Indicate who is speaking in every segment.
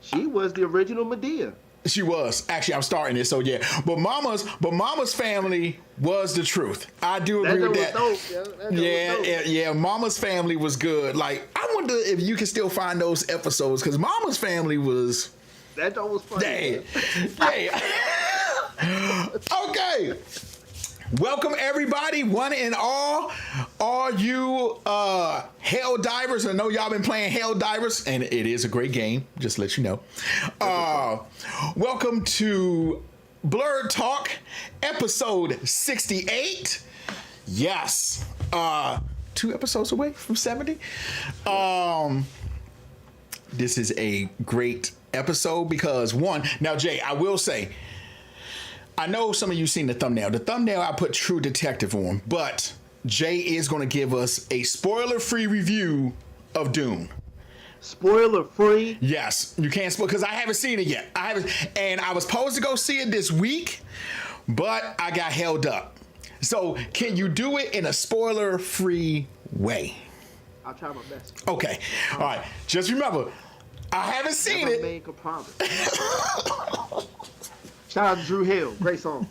Speaker 1: she was the original Medea.
Speaker 2: She was. Actually, I'm starting it, so yeah. But Mama's family was the truth. I do agree with that.
Speaker 1: Dope,
Speaker 2: yeah. Mama's family was good. Like, I wonder if you can still find those episodes, because Mama's family was.
Speaker 1: That was funny.
Speaker 2: Yeah. Okay. Welcome everybody, one and all you Hell Divers. I know y'all been playing Hell Divers, and it is a great game, just to let you know. Welcome to Blerd Talk, episode 68. Yes. 2 episodes away from 70. This is a great episode because now Jay, I will say, I know some of you seen the thumbnail. The thumbnail I put True Detective on, but Jay is going to give us a spoiler-free review of Dune.
Speaker 1: Spoiler-free?
Speaker 2: Yes, you can't spoil because I haven't seen it yet. And I was supposed to go see it this week, but I got held up. So can you do it in a spoiler-free way?
Speaker 1: I'll try my best.
Speaker 2: Okay. All right. Just remember, I haven't seen it.
Speaker 1: Make a promise. Shout out to Drew Hill. Great song.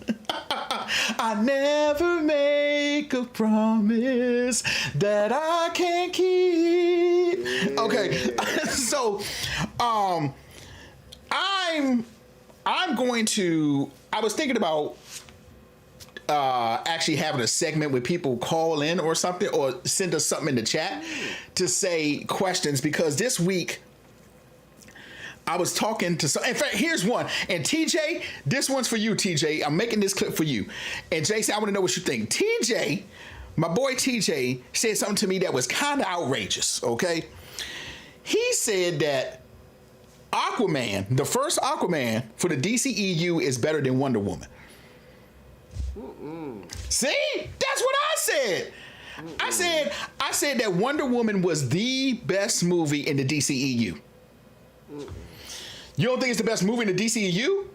Speaker 2: I never make a promise that I can't keep. Yeah. Okay. So, I'm going to, I was thinking about actually having a segment where people call in or something, or send us something in the chat to say questions, because this week I was talking to some. In fact, here's one. And TJ, this one's for you, TJ. I'm making this clip for you. And Jason, I want to know what you think. TJ, my boy TJ, said something to me that was kind of outrageous, okay? He said that Aquaman, the first Aquaman for the DCEU, is better than Wonder Woman. See? That's what I said. I said that Wonder Woman was the best movie in the DCEU. You don't think it's the best movie in the DCEU?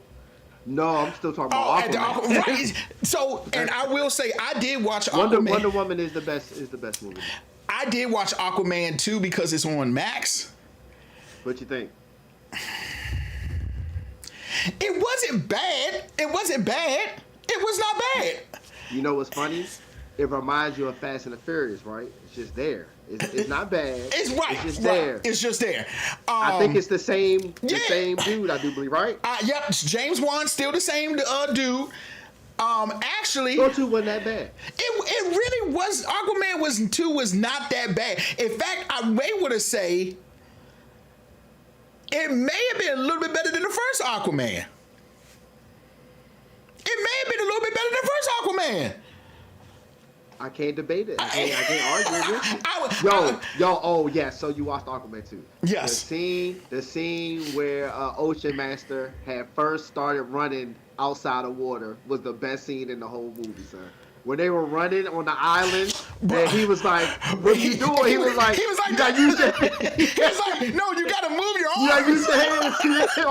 Speaker 1: No, I'm still talking about Aquaman.
Speaker 2: Right. So, and I will say, I did watch Aquaman.
Speaker 1: Wonder Woman is the best movie.
Speaker 2: I did watch Aquaman too because it's on Max.
Speaker 1: What you think?
Speaker 2: It wasn't bad. It was not bad.
Speaker 1: You know what's funny? It reminds you of Fast and the Furious, right? It's just there. It's not bad.
Speaker 2: It's right.
Speaker 1: It's just there.
Speaker 2: It's just there.
Speaker 1: I think it's the same dude, I do believe, right?
Speaker 2: Yep. James Wan, still the same dude. Actually,
Speaker 1: Go 2 wasn't that bad.
Speaker 2: It really was. Aquaman 2 was not that bad. In fact, I may want to say it may have been a little bit better than the first Aquaman. It may have been a little bit better than the first Aquaman.
Speaker 1: I can't debate it. I can't argue with you. Oh yeah. So you watched Aquaman 2?
Speaker 2: Yes.
Speaker 1: The scene where Ocean Master had first started running outside of water was the best scene in the whole movie, son. When they were running on the island, and he was like, "What are you doing?" He was like, "You gotta use your hands."
Speaker 2: He's like, "No, you gotta move your arms."
Speaker 1: You gotta use your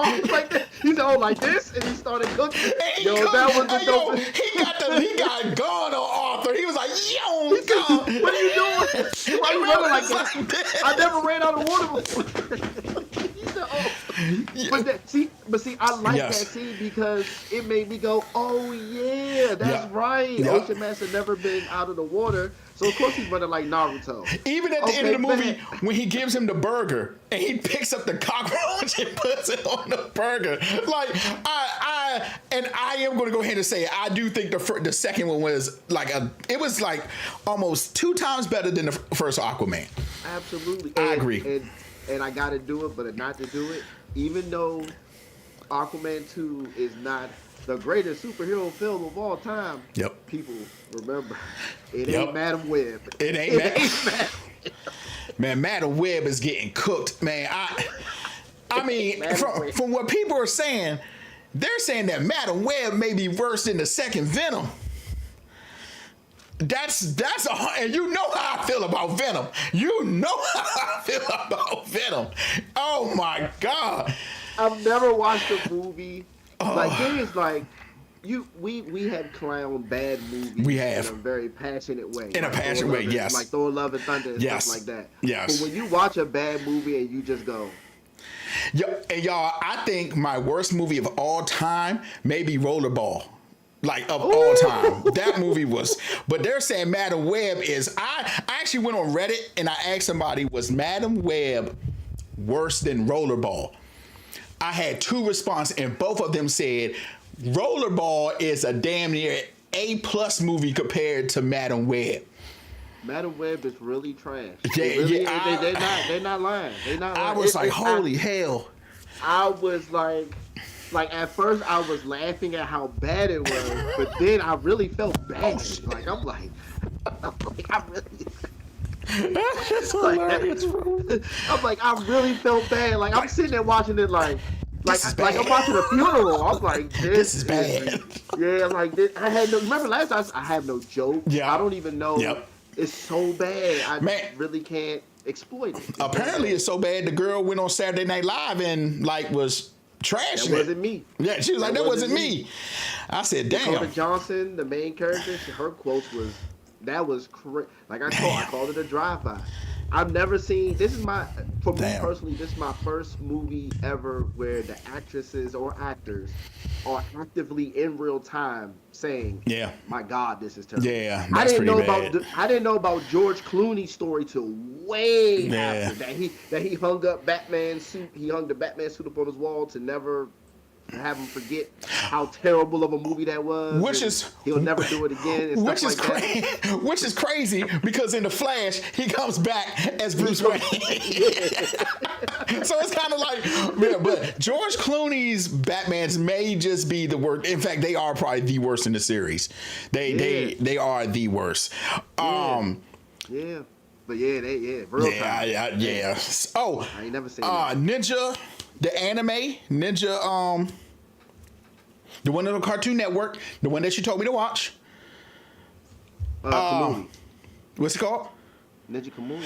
Speaker 1: hands. Like that. He said, "Oh, like this," and he started cooking.
Speaker 2: That was the dope. He got gone on Arthur. He was like, "Yo,
Speaker 1: he said, what are you doing? Why are you running like that? I never ran out of water before." He said, "Oh." But see, I like that scene because it made me go, "Oh yeah, that's right." Yep. Ocean Master never been out of the water, so of course he's running like Naruto.
Speaker 2: Even at the end of the movie, when he gives him the burger and he picks up the cockroach and puts it on the burger, like I am going to go ahead and say I do think the second one was it was like almost 2 times better than the first Aquaman.
Speaker 1: Absolutely,
Speaker 2: I agree.
Speaker 1: And I got to do it, but not to do it. Even though Aquaman 2 is not the greatest superhero film of all time, people remember, it ain't Madam Web.
Speaker 2: It ain't Madam Man, Madam Web is getting cooked, man. I mean, from what people are saying, they're saying that Madam Web may be worse than the second Venom. And you know how I feel about Venom. Oh my God.
Speaker 1: I've never watched a movie we had clowned bad movies.
Speaker 2: We have
Speaker 1: in a very passionate way.
Speaker 2: In a passionate way, yes.
Speaker 1: Like Thor: Love and Thunder and stuff like that.
Speaker 2: Yes.
Speaker 1: But when you watch a bad movie and you just go,
Speaker 2: And y'all, I think my worst movie of all time may be Rollerball. Like of all time. That movie was, but they're saying Madam Web is, I actually went on Reddit and I asked somebody, was Madam Web worse than Rollerball? I had 2 responses and both of them said Rollerball is a damn near A+ movie compared to Madam Web.
Speaker 1: Madam Web is really trash.
Speaker 2: Yeah,
Speaker 1: They're not lying.
Speaker 2: I was like, holy hell.
Speaker 1: I was like at first I was laughing at how bad it was, but then I really felt bad. Like I'm like I really.
Speaker 2: That's hilarious, bro.
Speaker 1: I'm like, I really felt bad. Like I'm sitting there watching it like I'm watching a funeral. I'm like, this
Speaker 2: is bad.
Speaker 1: Yeah, I'm like this. I had no. Remember last time I have no joke.
Speaker 2: Yeah.
Speaker 1: I don't even know.
Speaker 2: Yep.
Speaker 1: It's so bad. I really can't exploit it.
Speaker 2: Apparently, it's so bad. The girl went on Saturday Night Live and like was trashing
Speaker 1: That wasn't me.
Speaker 2: Yeah, she was like, that wasn't me. I said, damn.
Speaker 1: Dakota Johnson, the main character, her quotes was, that was crazy. Like I called it a drive-by. I've never seen, me personally, this is my first movie ever where the actresses or actors are actively in real time saying,
Speaker 2: yeah,
Speaker 1: my God, this is terrible.
Speaker 2: Yeah, that's pretty bad.
Speaker 1: I didn't know about George Clooney's story till way after that he hung up Batman's suit. He hung the Batman suit up on his wall to never have him forget how terrible of a movie that was. He'll never do it again. And
Speaker 2: which is which is crazy because in The Flash he comes back as Bruce Wayne. So it's kind of like, yeah, but George Clooney's Batmans may just be the worst. In fact, they are probably the worst in the series. They are the worst.
Speaker 1: Yeah. But real time.
Speaker 2: Yeah. Oh,
Speaker 1: I ain't never seen that.
Speaker 2: Ninja. The anime, Ninja, the one on the Cartoon Network, the one that you told me to watch.
Speaker 1: Kamui.
Speaker 2: What's it called?
Speaker 1: Ninja Kamui.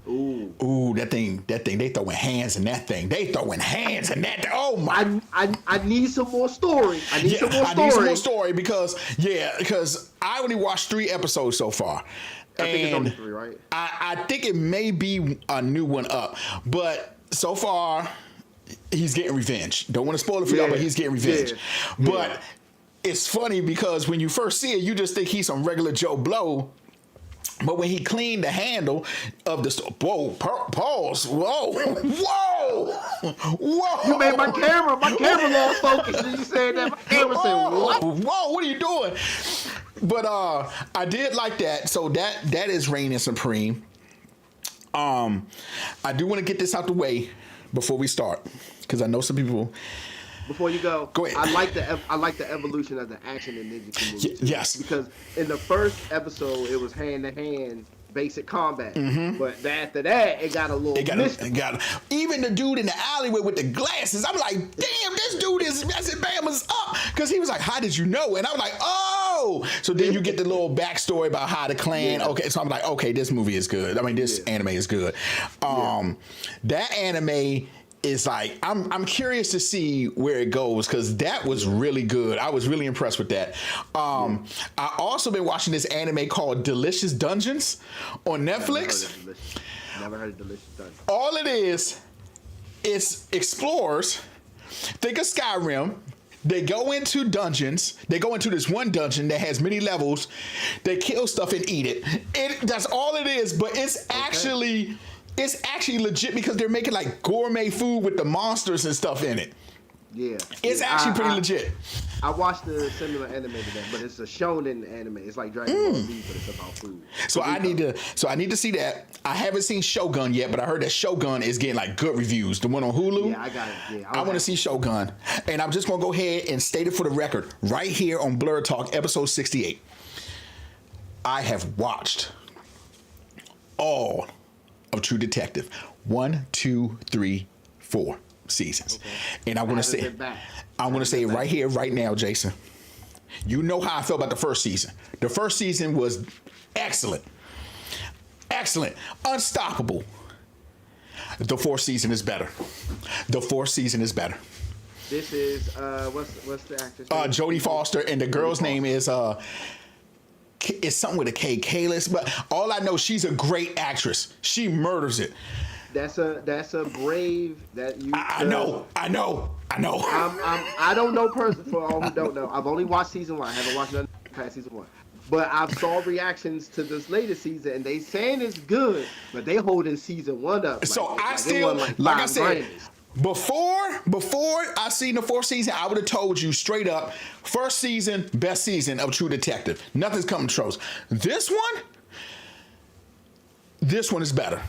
Speaker 2: Ooh, that thing, they throwing hands in that thing. Oh my.
Speaker 1: I need some more story. I need some more
Speaker 2: story because I only watched 3 episodes so far.
Speaker 1: I think it's only 3, right?
Speaker 2: I think it may be a new one up, but so far, he's getting revenge. Don't want to spoil it for y'all, but he's getting revenge. Yeah. But it's funny because when you first see it, you just think he's some regular Joe Blow. But when he cleaned the handle of the store, pause, whoa.
Speaker 1: You made my camera lost focus when you said that. My camera said, what?
Speaker 2: Whoa, what are you doing? But I did like that. So that is reigning supreme. I do want to get this out the way before we start because I know some people.
Speaker 1: Before you go
Speaker 2: ahead.
Speaker 1: I like the evolution of the action in Ninja Kamui.
Speaker 2: Yes.
Speaker 1: Because in the first episode it was hand to hand basic combat, but after that it got a little mystical.
Speaker 2: Even the dude in the alleyway with the glasses, I'm like, damn, this dude is Bama's up because he was like, how did you know? And I was like, oh, so then you get the little backstory about how the clan. Yeah. Okay, so I'm like, okay, this movie is good. I mean, this anime is good. That anime is like, I'm curious to see where it goes because that was really good. I was really impressed with that. I also been watching this anime called Delicious Dungeons on Netflix.
Speaker 1: Never heard of Delicious Dungeons.
Speaker 2: All it is explorers. Think of Skyrim. They go into dungeons. They go into this one dungeon that has many levels. They kill stuff and eat it. That's all it is. But it's actually legit because they're making like gourmet food with the monsters and stuff in it. Yeah, it's actually pretty legit.
Speaker 1: I watched the similar anime to that, but it's a shonen anime. It's like Dragon Ball Z, but it's about food.
Speaker 2: So I need to see that. I haven't seen Shogun yet, but I heard that Shogun is getting like good reviews. The one on Hulu.
Speaker 1: Yeah, I got it. Yeah,
Speaker 2: I want to see Shogun, and I'm just gonna go ahead and state it for the record right here on Blerd Talk, episode 68. I have watched all of True Detective 1, 2, 3, 4 seasons, and I want to say it right here, right now, Jason. You know how I felt about the first season. The first season was excellent, unstoppable. The fourth season is better.
Speaker 1: This is what's the actress name?
Speaker 2: Jodie Foster, and the girl's name is it's something with a K, Kalis. But all I know, she's a great actress. She murders it.
Speaker 1: that's a brave that you.
Speaker 2: I know.
Speaker 1: I don't know person for all who don't know. I've only watched season 1. I haven't watched none past season 1. But I've saw reactions to this latest season, and they saying it's good, but they holding season 1 up.
Speaker 2: So I still, like I said, before I seen the 4th season, I would have told you straight up, first season, best season of True Detective. Nothing's coming close. This one is better.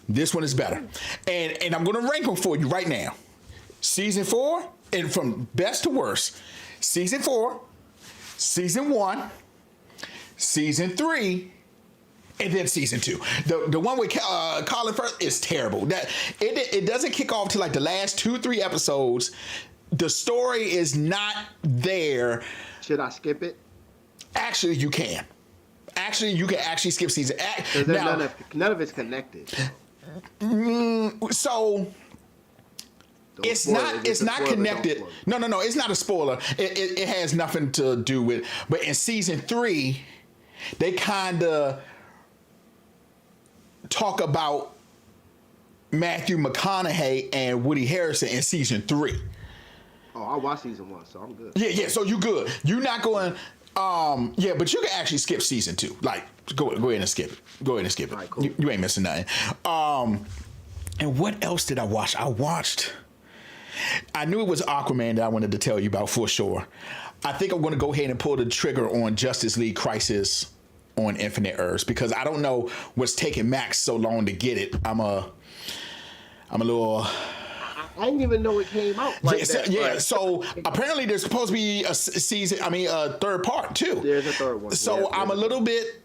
Speaker 2: This one is better. And I'm going to rank them for you right now. Season 4, and from best to worst, season 4, season 1, season 3, and then season 2. The one with Colin Firth is terrible. That it doesn't kick off to like the last 2-3 episodes. The story is not there.
Speaker 1: Should I skip it?
Speaker 2: Actually, you can. You can actually skip season.
Speaker 1: Now, none of it's connected.
Speaker 2: So it's not connected. No, it's not a spoiler. It has nothing to do with. But in season 3, they kind of talk about Matthew McConaughey and Woody Harrelson in season 3.
Speaker 1: Oh, I watched season 1, so I'm good.
Speaker 2: Yeah. So you good. You're not going. But you can actually skip season 2. Like, go ahead and skip it. All right, cool. You ain't missing nothing. And what else did I watch? I knew it was Aquaman that I wanted to tell you about for sure. I think I'm going to go ahead and pull the trigger on Justice League Crisis on Infinite Earths because I don't know what's taking Max so long to get it. I'm a little.
Speaker 1: I didn't even know it came out like that.
Speaker 2: Yeah, so apparently there's supposed to be a third part too.
Speaker 1: There's a third one.
Speaker 2: So I'm a little bit.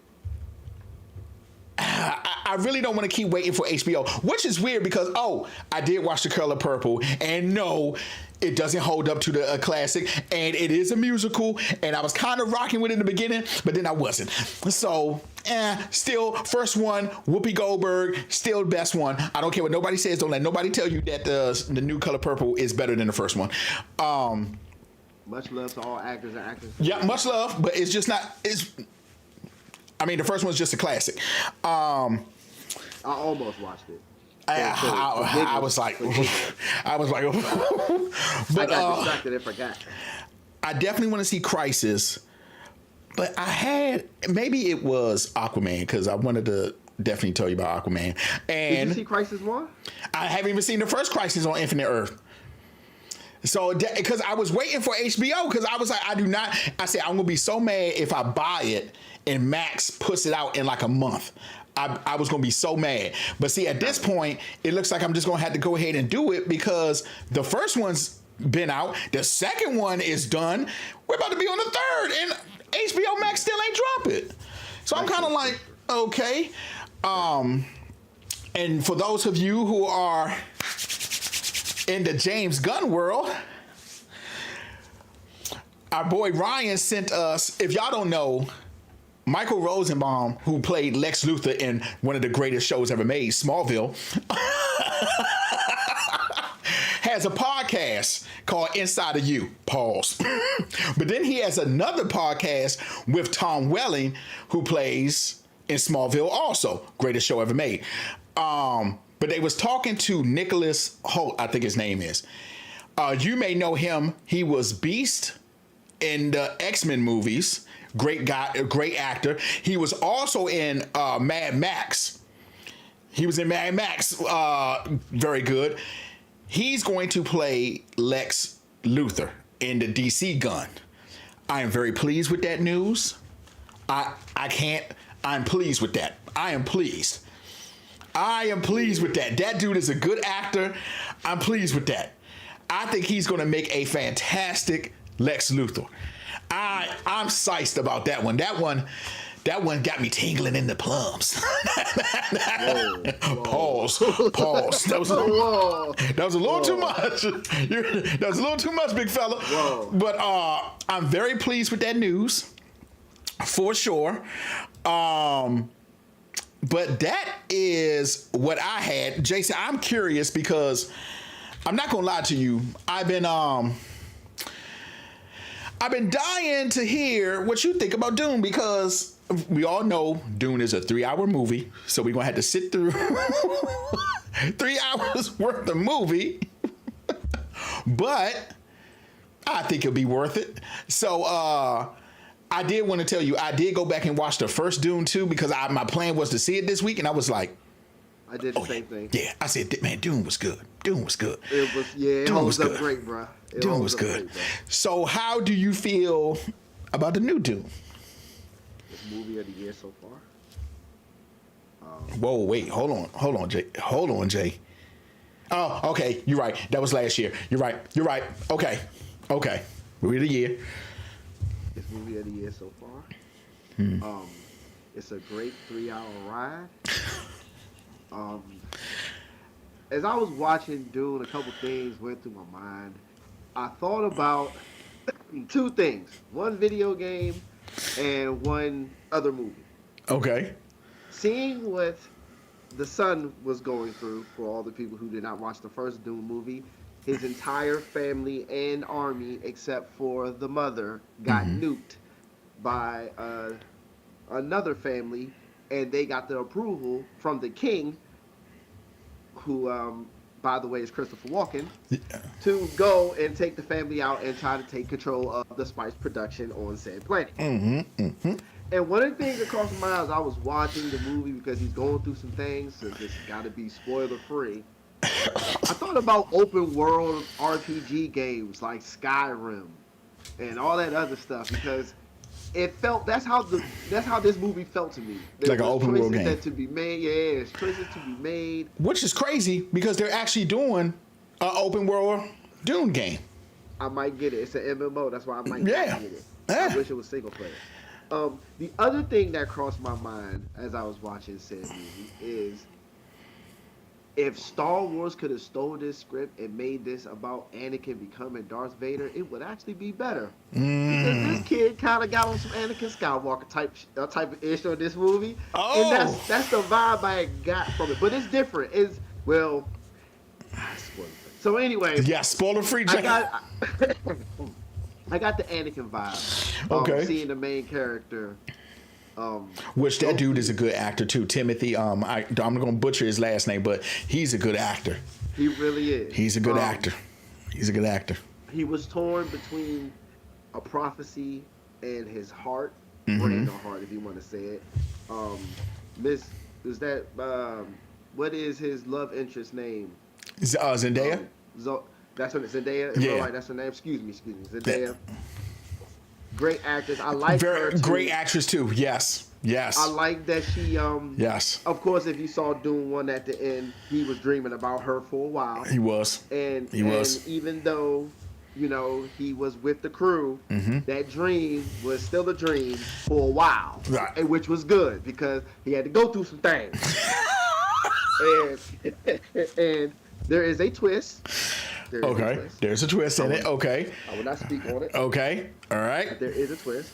Speaker 2: I really don't want to keep waiting for HBO, which is weird because I did watch The Color Purple, and no, it doesn't hold up to the classic, and it is a musical, and I was kind of rocking with it in the beginning, but then I wasn't. So, still, first one, Whoopi Goldberg, still the best one. I don't care what nobody says. Don't let nobody tell you that the new Color Purple is better than the first one.
Speaker 1: Much love to all actors and actresses.
Speaker 2: Yeah, much love, but it's just not. The first one's just a classic.
Speaker 1: I almost watched it.
Speaker 2: I was like, but
Speaker 1: I got distracted and forgot.
Speaker 2: I definitely want to see Crisis, but maybe it was Aquaman because I wanted to definitely tell you about Aquaman. And
Speaker 1: did you see Crisis 1?
Speaker 2: I haven't even seen the first Crisis on Infinite Earth. So, because I was waiting for HBO, because I was like, I said, I'm going to be so mad if I buy it and Max puts it out in like a month. I was going to be so mad. But see, at this point, it looks like I'm just going to have to go ahead and do it because the first one's been out. The second one is done. We're about to be on the third, and HBO Max still ain't drop it. So I'm kind of like, okay. And for those of you who are in the James Gunn world, our boy Ryan sent us, if y'all don't know, Michael Rosenbaum, who played Lex Luthor in one of the greatest shows ever made, Smallville, has a podcast called Inside of You, pause. But then he has another podcast with Tom Welling, who plays in Smallville also, greatest show ever made. But they was talking to Nicholas Hoult, I think his name is. You may know him. He was Beast in the X-Men movies. Great guy, a great actor. He was also in Mad Max. Very good. He's going to play Lex Luthor in the DC Gun. I am very pleased with that news. I'm pleased with that. I am pleased with that. That dude is a good actor. I'm pleased with that. I think he's going to make a fantastic Lex Luthor. I'm psyched about that one. That one got me tingling in the plums. Whoa. Pause. That was a little too much. That was a little too much, big fella. Whoa. But I'm very pleased with that news, for sure. But that is what I had. Jason, I'm curious because I'm not gonna lie to you. I've been dying to hear what you think about Dune because we all know Dune is a 3-hour movie, so we're gonna have to sit through 3 hours worth of movie, but I think it'll be worth it. So I did want to tell you, I did go back and watch the first Dune too, because my plan was to see it this week, and I was like,
Speaker 1: I did the same thing.
Speaker 2: Yeah, I said, man, Dune was good. Dune was good.
Speaker 1: It was, it holds up great, bro.
Speaker 2: Dune was good. So how do you feel about the new Dune?
Speaker 1: This movie of the year so far.
Speaker 2: Whoa, wait, hold on, Jay. Oh, okay, you're right. That was last year. You're right. Okay. Movie of the year.
Speaker 1: This movie of the year so far. It's a great 3-hour ride. As I was watching Dune, a couple things went through my mind. I thought about two things: one video game and one other movie.
Speaker 2: Okay.
Speaker 1: Seeing what the son was going through, for all the people who did not watch the first Dune movie, his entire family and army, except for the mother, got nuked by another family, and they got the approval from the king, who, by the way, is Christopher Walken, to go and take the family out and try to take control of the spice production on said planet. And one of the things that crossed my mind as I was watching the movie, because he's going through some things, so it's got to be spoiler free. I thought about open world RPG games like Skyrim and all that other stuff, because it felt that's how this movie felt to me. There
Speaker 2: like an open world game
Speaker 1: that to be made, there's choices to be made,
Speaker 2: which is crazy because they're actually doing an open world Dune game.
Speaker 1: I might get it. It's an MMO. That's why I might
Speaker 2: get
Speaker 1: it. I wish it was single player. The other thing that crossed my mind as I was watching said movie is, if Star Wars could have stole this script and made this about Anakin becoming Darth Vader, it would actually be better. Because this kid kind of got on some Anakin Skywalker type of ish on this movie, and that's the vibe I got from it. But it's different. It's so anyway.
Speaker 2: Yeah, spoiler free.
Speaker 1: I got the Anakin vibe.
Speaker 2: Okay.
Speaker 1: Seeing the main character.
Speaker 2: Which that dude is a good actor too, Timothy. I'm gonna butcher his last name, but he's a good actor.
Speaker 1: He really is.
Speaker 2: He's a good actor. He's a good actor.
Speaker 1: He was torn between a prophecy and his heart, brain or heart, if you want to say it. What is his love interest name?
Speaker 2: Zendaya.
Speaker 1: That's what Zendaya.
Speaker 2: Yeah.
Speaker 1: Right, that's her name. Excuse me. Zendaya. Great actress. I like her too.
Speaker 2: Great actress too. Yes.
Speaker 1: I like that she.
Speaker 2: Yes.
Speaker 1: Of course, if you saw Dune 1 at the end, he was dreaming about her for a while.
Speaker 2: He was.
Speaker 1: And even though, he was with the crew, that dream was still a dream for a while.
Speaker 2: Right.
Speaker 1: Which was good because he had to go through some things. and there is a twist.
Speaker 2: There's a twist in it. Okay.
Speaker 1: I will not speak on it.
Speaker 2: Okay. All right.
Speaker 1: But there is a twist.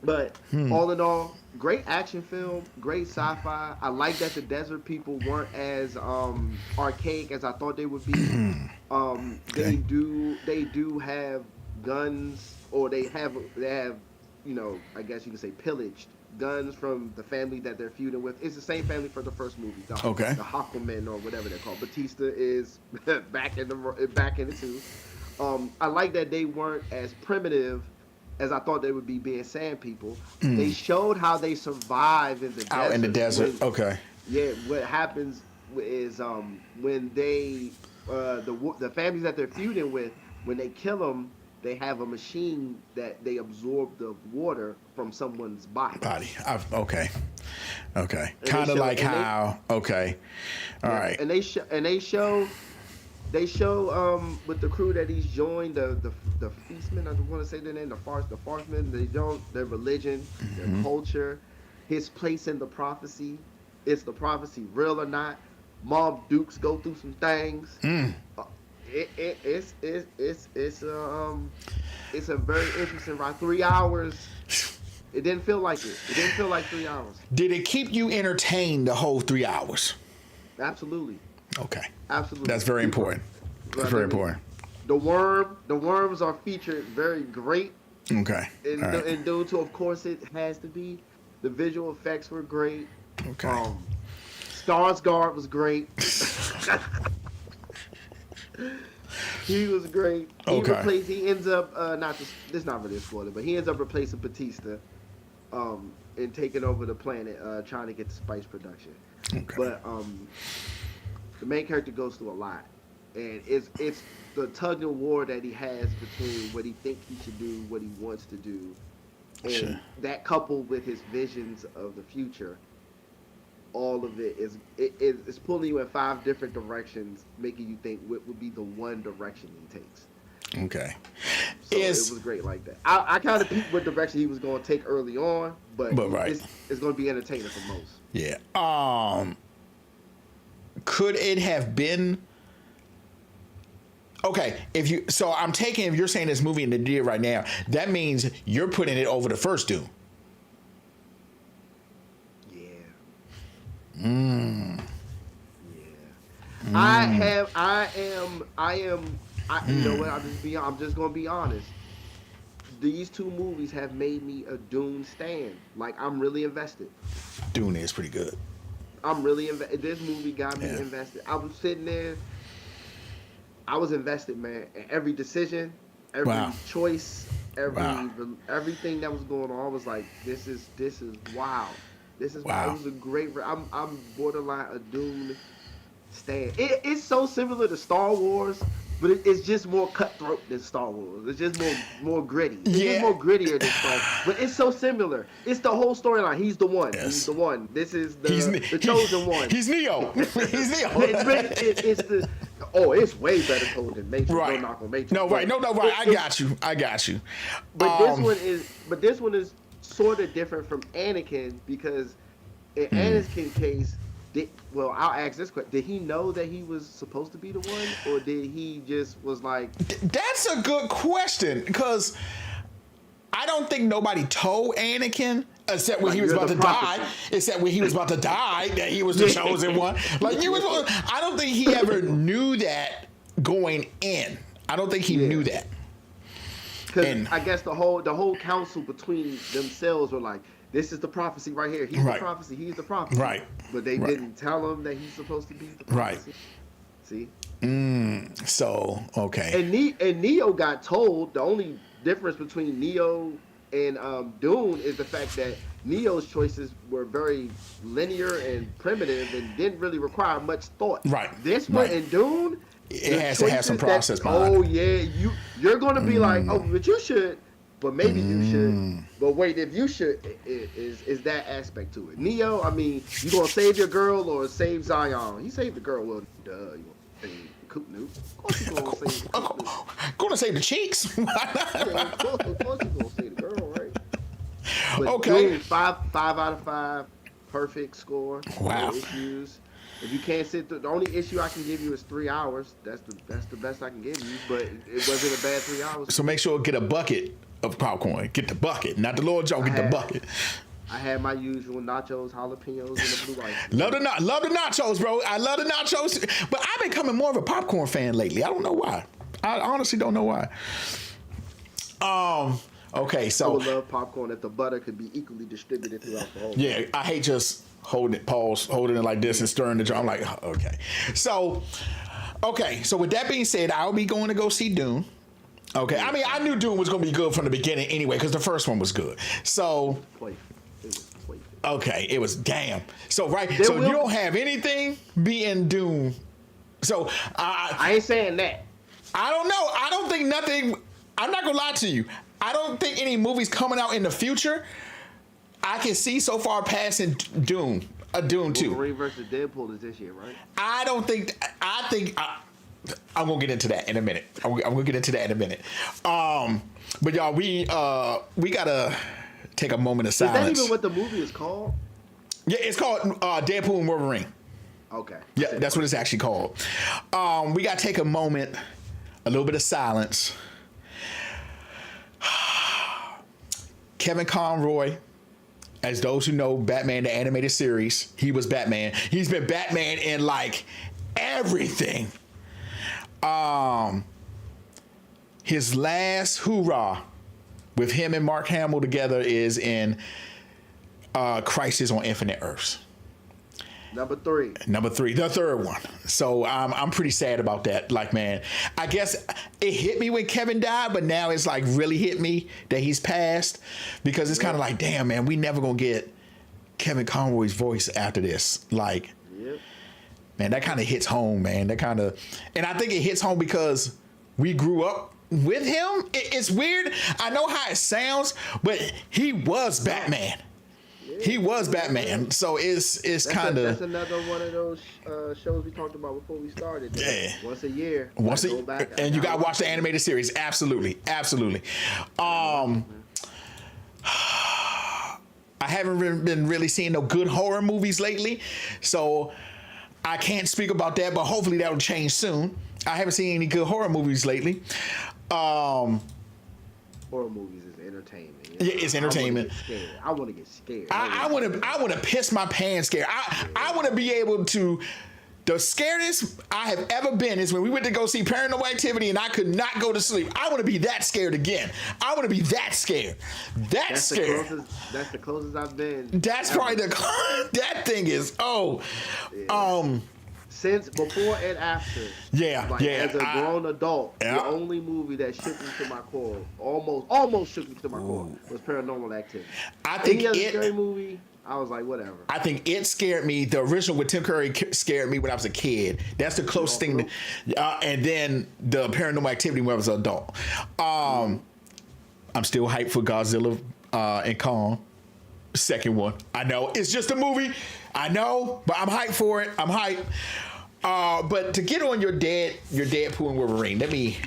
Speaker 1: But all in all, great action film, great sci-fi. I like that the desert people weren't as archaic as I thought they would be. They do have guns, or they have I guess you can say pillaged guns from the family that they're feuding with. It's the same family for the first movie. The Hawkmen or whatever they're called. Batista is back in the two. I like that they weren't as primitive as I thought they would be, being sand people. They showed how they survive in the desert.
Speaker 2: Out in the desert.
Speaker 1: Yeah, what happens is when they the families that they're feuding with, when they kill them, they have a machine that they absorb the water from someone's body.
Speaker 2: Okay. Kind of like how. Okay. All right.
Speaker 1: And they show with the crew that he's joined, the Feastmen. I want to say their name, the Farsmen. Their religion, their culture, his place in the prophecy. Is the prophecy real or not? Mob Dukes go through some things. It's a very interesting ride. 3 hours. It didn't feel like it. It didn't feel like 3 hours.
Speaker 2: Did it keep you entertained the whole 3 hours?
Speaker 1: Absolutely.
Speaker 2: Okay.
Speaker 1: Absolutely.
Speaker 2: That's very important. That's very important.
Speaker 1: The worms are featured very great.
Speaker 2: Okay.
Speaker 1: And due to, of course, it has to be. The visual effects were great.
Speaker 2: Okay.
Speaker 1: Skarsgård was great. He was great. He ends up this not really a spoiler, but he ends up replacing Batista, and taking over the planet, trying to get the spice production.
Speaker 2: Okay.
Speaker 1: But the main character goes through a lot, and it's the tug and war that he has between what he thinks he should do, what he wants to do, and that coupled with his visions of the future. All of it is pulling you in 5 different directions, making you think what would be the one direction he takes.
Speaker 2: Okay.
Speaker 1: So it was great like that. I kind of peeped what direction he was going to take early on, but right. It's going to be entertaining for most.
Speaker 2: Yeah. Could it have been? Okay, if you're saying this movie in the theater right now, that means you're putting it over the first Dune.
Speaker 1: Yeah. I am. You know what? I'm just gonna be honest. These 2 movies have made me a Dune stan. Like, I'm really invested.
Speaker 2: Dune is pretty good.
Speaker 1: I'm really invested. This movie got me invested. I was sitting there. I was invested, man. In every decision, every choice, everything that was going on. I was like, this is wow. This is wow. It was a great. I'm borderline a Dune stan. It's so similar to Star Wars, but it's just more cutthroat than Star Wars. It's just more gritty. It's just more grittier than Star Wars. But it's so similar. It's the whole storyline. He's the one. Yes. He's the one. This is the chosen one.
Speaker 2: He's Neo. He's Neo.
Speaker 1: It's way better told than Matrix.
Speaker 2: Right.
Speaker 1: Don't knock on Matrix.
Speaker 2: No, right. No, right. I got you.
Speaker 1: But this one is sort of different from Anakin, because in Anakin's case, I'll ask this question: did he know that he was supposed to be the one, or did he just was like?
Speaker 2: That's a good question, because I don't think nobody told Anakin, except when he was about to die. Except when he was about to die, that he was the chosen one. Like I don't think he ever knew that going in. I don't think he knew that.
Speaker 1: Because I guess the whole council between themselves were like, this is the prophecy right here. He's the prophecy. He's the prophecy.
Speaker 2: Right.
Speaker 1: But they didn't tell him that he's supposed to be the prophecy.
Speaker 2: Right.
Speaker 1: See?
Speaker 2: So, okay.
Speaker 1: And Neo got told. The only difference between Neo and Dune is the fact that Neo's choices were very linear and primitive and didn't really require much thought.
Speaker 2: Right.
Speaker 1: This one in Dune,
Speaker 2: it has to have some process behind
Speaker 1: it. You're going to be like, but you should. But maybe you should. But wait, if you should, is that aspect to it? Neo, I mean, you gonna save your girl or save Zion? He saved the girl. Well, duh. You gonna save Coop Newt? Of course you gonna save Coop Newt.
Speaker 2: Gonna save the cheeks.
Speaker 1: Of course you gonna save the girl, right? But
Speaker 2: okay.
Speaker 1: 5 out of 5, perfect score.
Speaker 2: Wow.
Speaker 1: No issues. If you can't sit through, the only issue I can give you is 3 hours. That's the best I can give you. But it wasn't a bad 3 hours.
Speaker 2: So make sure get a bucket of popcorn. Get the bucket, not the Lord Joe. Get the bucket.
Speaker 1: I had my usual nachos, jalapenos, and the blue ice.
Speaker 2: Love the nachos, bro. I love the nachos, but I've been becoming more of a popcorn fan lately. I don't know why. I honestly don't know why. Okay, so
Speaker 1: I would love popcorn if the butter could be equally distributed throughout the whole.
Speaker 2: Yeah, I hate just holding it like this and stirring the jar. I'm like, okay. So with that being said, I'll be going to go see Dune. Okay, I mean, I knew Dune was going to be good from the beginning anyway, because the first one was good. So, okay, it was damn. So, you don't have anything being Dune. So,
Speaker 1: I ain't saying that.
Speaker 2: I don't know. I don't think nothing. I'm not going to lie to you. I don't think any movies coming out in the future I can see so far passing Dune. Dune 2.
Speaker 1: Wolverine versus Deadpool is this year, right?
Speaker 2: I think. I'm gonna get into that in a minute. I'm gonna get into that in a minute. But y'all, we gotta take a moment of silence.
Speaker 1: Is that even what the movie is called?
Speaker 2: Yeah, it's called Deadpool and Wolverine.
Speaker 1: Okay.
Speaker 2: Yeah, that's what it's actually called. We gotta take a moment, a little bit of silence. Kevin Conroy, as those who know Batman the animated series, he was Batman. He's been Batman in like everything. His last hoorah with him and Mark Hamill together is in Crisis on Infinite Earths.
Speaker 1: Number three,
Speaker 2: the third one. So I'm pretty sad about that. Like, man, I guess it hit me when Kevin died, but now it's like really hit me that he's passed, because it's kind of like, damn, man, we never gonna get Kevin Conroy's voice after this. Like, man, that kind of hits home, man. And I think it hits home because we grew up with him. It's weird. I know how it sounds, but he was Batman. He was Batman, so it's kind of.
Speaker 1: That's another one of those shows we talked about before we started. Yeah. Once a year.
Speaker 2: Go back, and you got to watch the animated series. Absolutely. I haven't been really seeing no good horror movies lately, so I can't speak about that. But hopefully that will change soon. I haven't seen any good horror movies lately.
Speaker 1: Horror movies is entertainment.
Speaker 2: Yeah, it's entertainment.
Speaker 1: I want to get scared.
Speaker 2: I want to piss my pants scared. I want to be able to. The scariest I have ever been is when we went to go see Paranormal Activity and I could not go to sleep. I want to be that scared again. I want to be that scared. That's scared.
Speaker 1: That's the closest I've been.
Speaker 2: That's probably that thing is
Speaker 1: Since before and after. As a grown adult, the only movie that shook me to my core, almost shook me to my core, was Paranormal Activity.
Speaker 2: I think
Speaker 1: any other scary movie, I was like, whatever.
Speaker 2: I think it scared me. The original with Tim Curry scared me when I was a kid. That's the closest thing. And then the Paranormal Activity when I was an adult. I'm still hyped for Godzilla and Kong. Second one. I know it's just a movie. I know, but I'm hyped for it. I'm hyped. But to get on your Deadpool and Wolverine, let me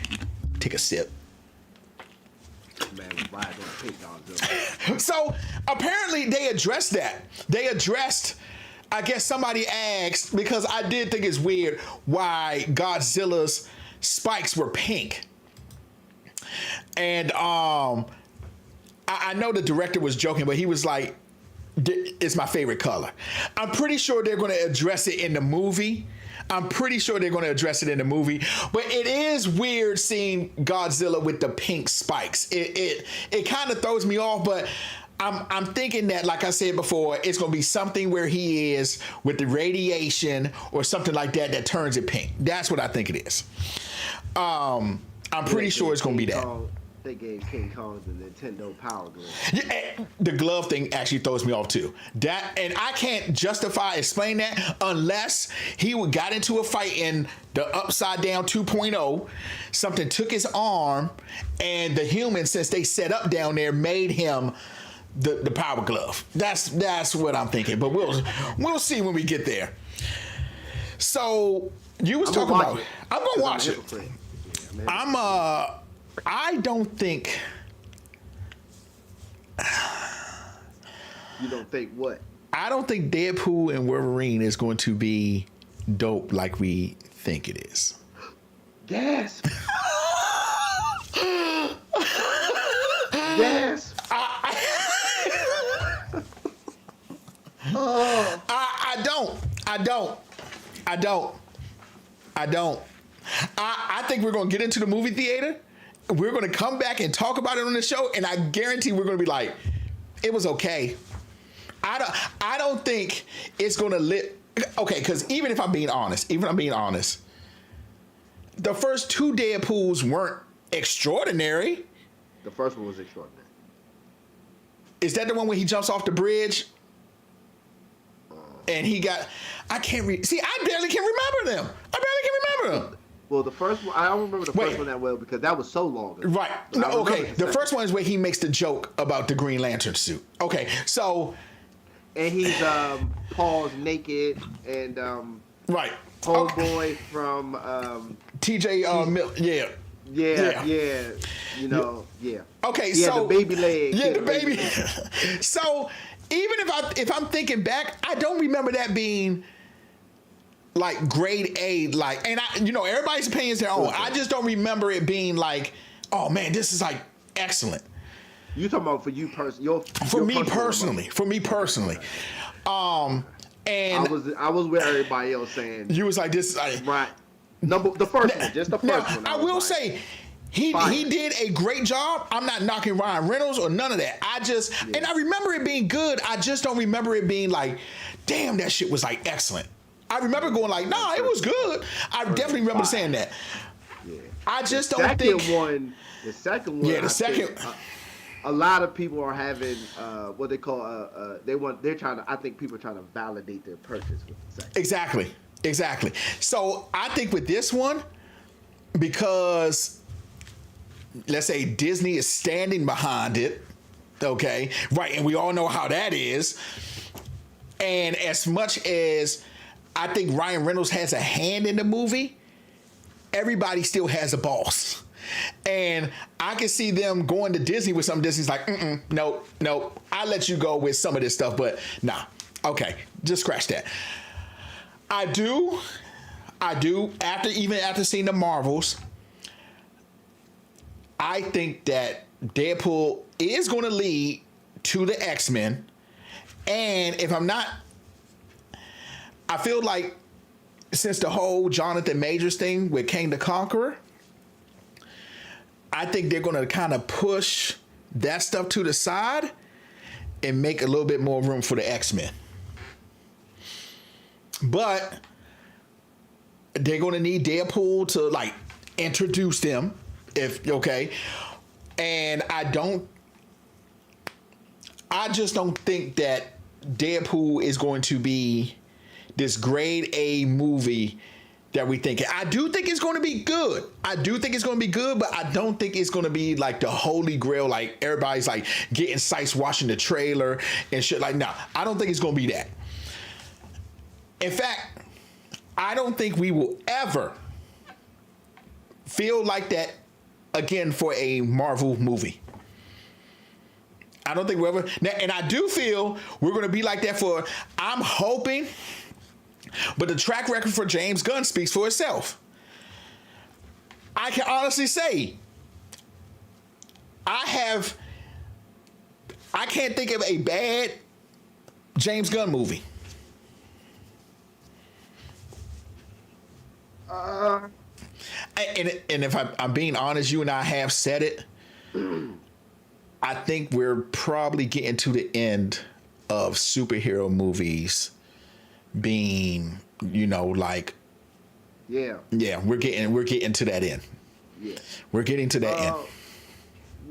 Speaker 2: take a sip. So apparently they addressed that. I guess somebody asked, because I did think it's weird why Godzilla's spikes were pink. And I know the director was joking, but he was like, it's my favorite color. I'm pretty sure they're going to address it in the movie. But it is weird seeing Godzilla with the pink spikes. It kind of throws me off, but I'm thinking that, like I said before, it's going to be something where he is with the radiation or something like that turns it pink. That's what I think it is. I'm pretty sure it's going to be that.
Speaker 1: They gave King Kong the Nintendo Power Glove.
Speaker 2: Yeah, the glove thing actually throws me off too. And I can't explain that unless he got into a fight in the Upside Down 2.0. Something took his arm, and the humans, since they set up down there, made him the Power Glove. That's what I'm thinking. But we'll see when we get there. So you was talking about. I'm gonna watch it. I don't think.
Speaker 1: You don't think what?
Speaker 2: I don't think Deadpool and Wolverine is going to be dope like we think it is.
Speaker 1: Gasp! Gasp!
Speaker 2: I don't. I think we're going to get into the movie theater. We're going to come back and talk about it on the show, and I guarantee we're going to be like, it was okay. I don't think it's going to okay, because even if I'm being honest, the first two Deadpools weren't extraordinary.
Speaker 1: The first one was extraordinary.
Speaker 2: Is that the one where he jumps off the bridge? And he got, I barely can remember them.
Speaker 1: Well, the first one, I don't remember the first one that well because that was so long ago.
Speaker 2: Right. No, okay. The first one is where he makes the joke about the Green Lantern suit. Okay, so.
Speaker 1: And he's Paul's naked and
Speaker 2: right.
Speaker 1: Homeboy from
Speaker 2: TJ Miller. Yeah. You know, yeah. Okay,
Speaker 1: he had the baby leg.
Speaker 2: Yeah, the baby. So even if I'm thinking back, I don't remember that being like grade A, like, and everybody's opinion is their own. I just don't remember it being like, oh man, this is like excellent.
Speaker 1: You talking about for you personally?
Speaker 2: For me personally. And
Speaker 1: I was with everybody else saying
Speaker 2: you was like this,
Speaker 1: right? The first one, just the first one.
Speaker 2: I will say. He did a great job. I'm not knocking Ryan Reynolds or none of that. And I remember it being good. I just don't remember it being like damn, that shit was like excellent. I remember going like, nah, it was good. I definitely remember saying that.
Speaker 1: Yeah.
Speaker 2: I just don't think
Speaker 1: The second one.
Speaker 2: Yeah, the second.
Speaker 1: A lot of people are having what they call they're trying to. I think people are trying to validate their purchase with the second.
Speaker 2: Exactly. So I think with this one, because let's say Disney is standing behind it, okay, right, and we all know how that is. And as much as I think Ryan Reynolds has a hand in the movie, everybody still has a boss. And I can see them going to Disney with something. Disney's like, nope. I'll let you go with some of this stuff, but nah. Okay, just scratch that. I do. After seeing the Marvels, I think that Deadpool is going to lead to the X-Men. And if I'm not, I feel like since the whole Jonathan Majors thing with Kang the Conqueror, I think they're going to kind of push that stuff to the side and make a little bit more room for the X-Men. But they're going to need Deadpool to like introduce them, and I just don't think that Deadpool is going to be this grade A movie that we think. I do think it's going to be good. But I don't think it's going to be like the holy grail. Like everybody's like getting sights watching the trailer and shit. Like, no, I don't think it's going to be that. In fact, I don't think we will ever feel like that again for a Marvel movie. I don't think we'll ever. And I do feel we're going to be like that for, I'm hoping, but the track record for James Gunn speaks for itself. I can honestly say, I can't think of a bad James Gunn movie. And if I'm being honest, you and I have said it. I think we're probably getting to the end of superhero movies being, like,
Speaker 1: yeah,
Speaker 2: we're getting to that end. Yeah, we're getting to that end.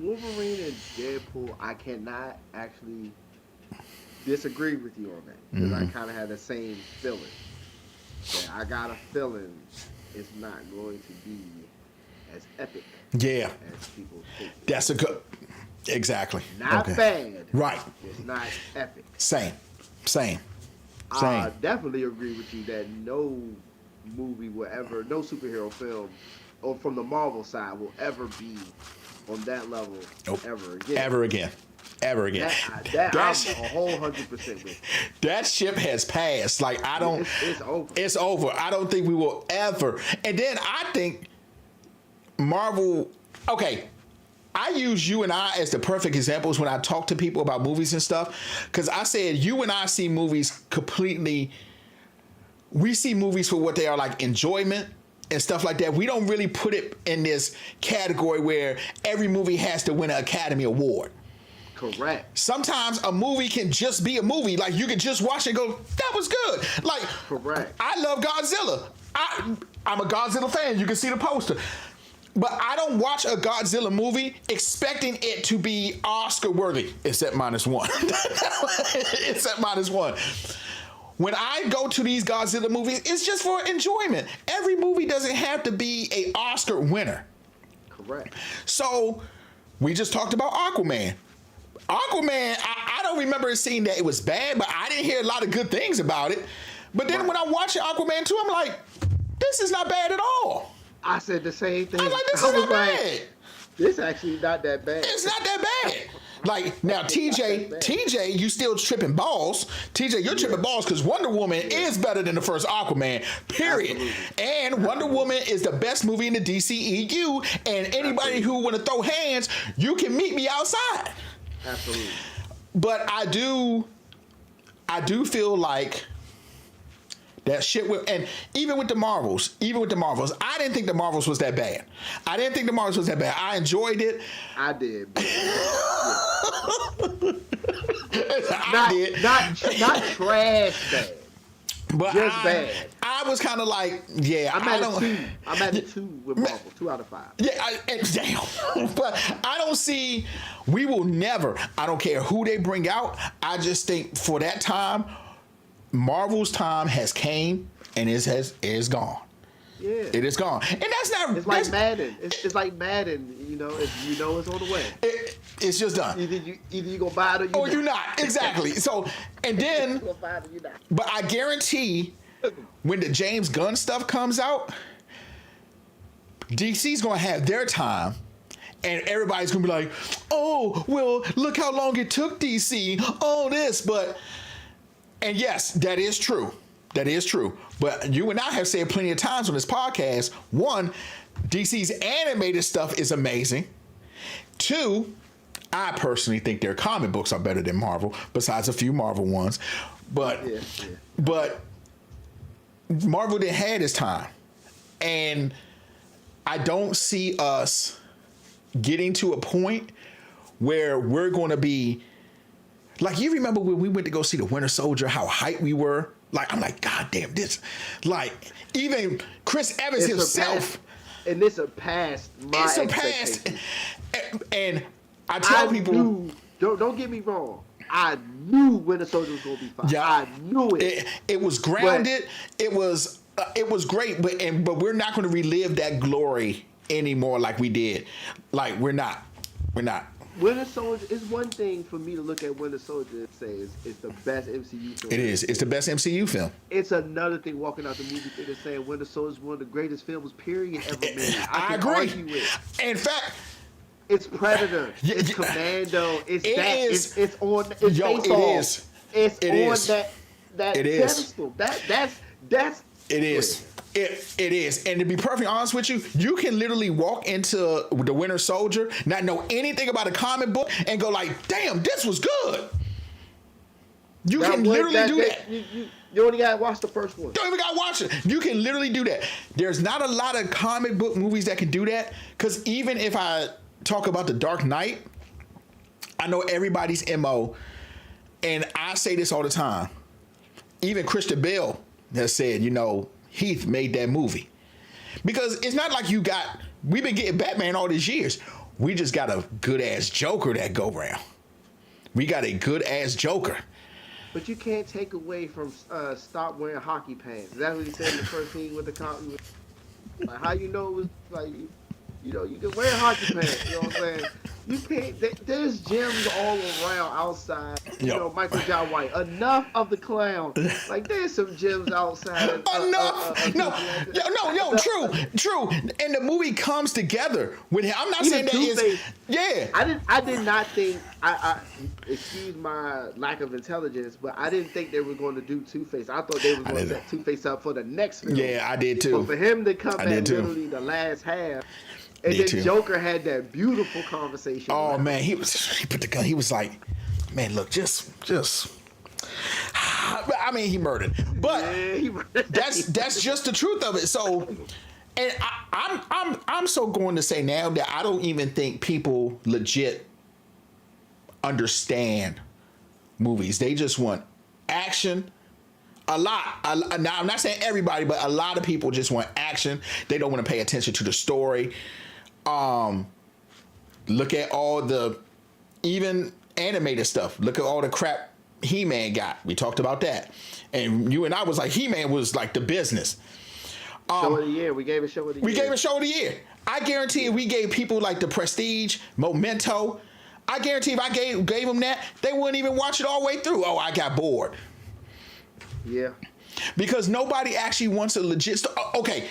Speaker 1: Wolverine and Deadpool, I cannot actually disagree with you on that because I kind of had the same feeling. Yeah, I got a feeling it's not going to be as epic.
Speaker 2: Yeah,
Speaker 1: as people think.
Speaker 2: That's a good. Exactly.
Speaker 1: Not bad.
Speaker 2: Right.
Speaker 1: It's not epic.
Speaker 2: Same.
Speaker 1: I definitely agree with you that no movie will ever, no superhero film, or from the Marvel side, will ever be on that level ever again. Ever again. That's I'm 100% with you.
Speaker 2: That ship has passed. Like, I don't.
Speaker 1: It's over.
Speaker 2: It's over. I don't think we will ever. And then I think Marvel. Okay. I use you and I as the perfect examples when I talk to people about movies and stuff. Because I said you and I see movies completely. We see movies for what they are, like enjoyment and stuff like that. We don't really put it in this category where every movie has to win an Academy Award.
Speaker 1: Correct.
Speaker 2: Sometimes a movie can just be a movie. Like, you can just watch it and go, that was good. Like,
Speaker 1: correct.
Speaker 2: I love Godzilla. I'm a Godzilla fan. You can see the poster. But I don't watch a Godzilla movie expecting it to be Oscar worthy, except -1. Except -1. When I go to these Godzilla movies, it's just for enjoyment. Every movie doesn't have to be a Oscar winner.
Speaker 1: Correct.
Speaker 2: So we just talked about Aquaman. I don't remember seeing that it was bad, but I didn't hear a lot of good things about it. But then when I watched Aquaman 2, I'm like, this is not bad at all.
Speaker 1: I said the same thing.
Speaker 2: I was like, this is not bad.
Speaker 1: This actually not that bad.
Speaker 2: It's not that bad. Like, now, TJ, you still tripping balls. TJ, you're tripping balls because Wonder Woman is better than the first Aquaman, period. Absolutely. And Wonder Woman is the best movie in the DCEU, and anybody who want to throw hands, you can meet me outside.
Speaker 1: Absolutely.
Speaker 2: But I do feel like That shit with, and even with the Marvels, I didn't think the Marvels was that bad. I enjoyed it.
Speaker 1: I did. Not trash bad.
Speaker 2: But
Speaker 1: just bad.
Speaker 2: I was kind of like, yeah.
Speaker 1: I'm at a 2 with Marvel. 2 out of 5.
Speaker 2: Yeah, damn. But I don't see. We will never. I don't care who they bring out. I just think for that time, Marvel's time has came and is gone.
Speaker 1: Yeah,
Speaker 2: it is gone, and that's not.
Speaker 1: It's like Madden. It's like Madden. You know, it's on the way.
Speaker 2: It's just done.
Speaker 1: Either you gonna buy it or
Speaker 2: you're not. Exactly. So, and then, but I guarantee when the James Gunn stuff comes out, DC's gonna have their time. And everybody's gonna be like, oh, well, look how long it took DC. Oh, this, but. And yes, that is true. But you and I have said plenty of times on this podcast, 1, DC's animated stuff is amazing. 2, I personally think their comic books are better than Marvel, besides a few Marvel ones. But Marvel didn't have this time. And I don't see us getting to a point where we're going to be. Like, you remember when we went to go see the Winter Soldier, how hyped we were? Like, I'm like, God damn, this. Like, even Chris Evans himself.
Speaker 1: And this surpassed my expectations.
Speaker 2: And I tell people.
Speaker 1: Don't get me wrong. I knew Winter Soldier was going to be fine. Yeah, I knew it.
Speaker 2: It was grounded. It was great, but we're not going to relive that glory anymore like we did. Like, we're not.
Speaker 1: Winter Soldier is one thing for me to look at Winter Soldier and say it's the best MCU film.
Speaker 2: It is. It's the best MCU film.
Speaker 1: It's another thing walking out the movie theater saying Winter Soldier is one of the greatest films, period, ever made.
Speaker 2: I agree.
Speaker 1: Argue with.
Speaker 2: In fact,
Speaker 1: it's Predator. It's Commando. It's on. It's
Speaker 2: Yo, it is.
Speaker 1: It's on that pedestal. That's.
Speaker 2: It is. It is. And to be perfectly honest with you, you can literally walk into the Winter Soldier, not know anything about a comic book, and go like, damn, this was good. You can literally do that.
Speaker 1: You only got to watch the first one.
Speaker 2: Don't even got to watch it. You can literally do that. There's not a lot of comic book movies that can do that, because even if I talk about The Dark Knight, I know everybody's MO, and I say this all the time. Even Christian Bale has said, Heath made that movie. Because it's not like we've been getting Batman all these years. We just got a good-ass Joker that go around. We got a good-ass Joker.
Speaker 1: But you can't take away from stop wearing hockey pants. That's what he said in the first scene with the comic. Like, how you know it was like, you can wear hockey pants. You know what I'm saying? You can't. There's gyms all around outside. Michael John White. Enough of the clown. Like, there's some gyms outside.
Speaker 2: Enough. No. True. And the movie comes together with him. I'm not saying that is. Yeah.
Speaker 1: I did not think. I excuse my lack of intelligence, but I didn't think they were going to do Two-Face. I thought they were going to set Two-Face up for the next film.
Speaker 2: Yeah, I did too.
Speaker 1: But for him to come back literally the last half. And then Joker had that beautiful conversation.
Speaker 2: Oh man, he put the gun. He was like, "Man, look, just." I mean, he murdered, but that's just the truth of it. So, and I'm so going to say now that I don't even think people legit understand movies. They just want action. A lot. Now, I'm not saying everybody, but a lot of people just want action. They don't want to pay attention to the story. Look at all the even animated stuff. Look at all the crap He-Man got. We talked about that. And you and I was like, He-Man was like the business.
Speaker 1: Show of the year. We gave a show of the year.
Speaker 2: We gave a show of the year. I guarantee if we gave people like The Prestige, Memento, I guarantee if I gave them that, they wouldn't even watch it all the way through. Oh, I got bored.
Speaker 1: Yeah.
Speaker 2: Because nobody actually wants a legit okay.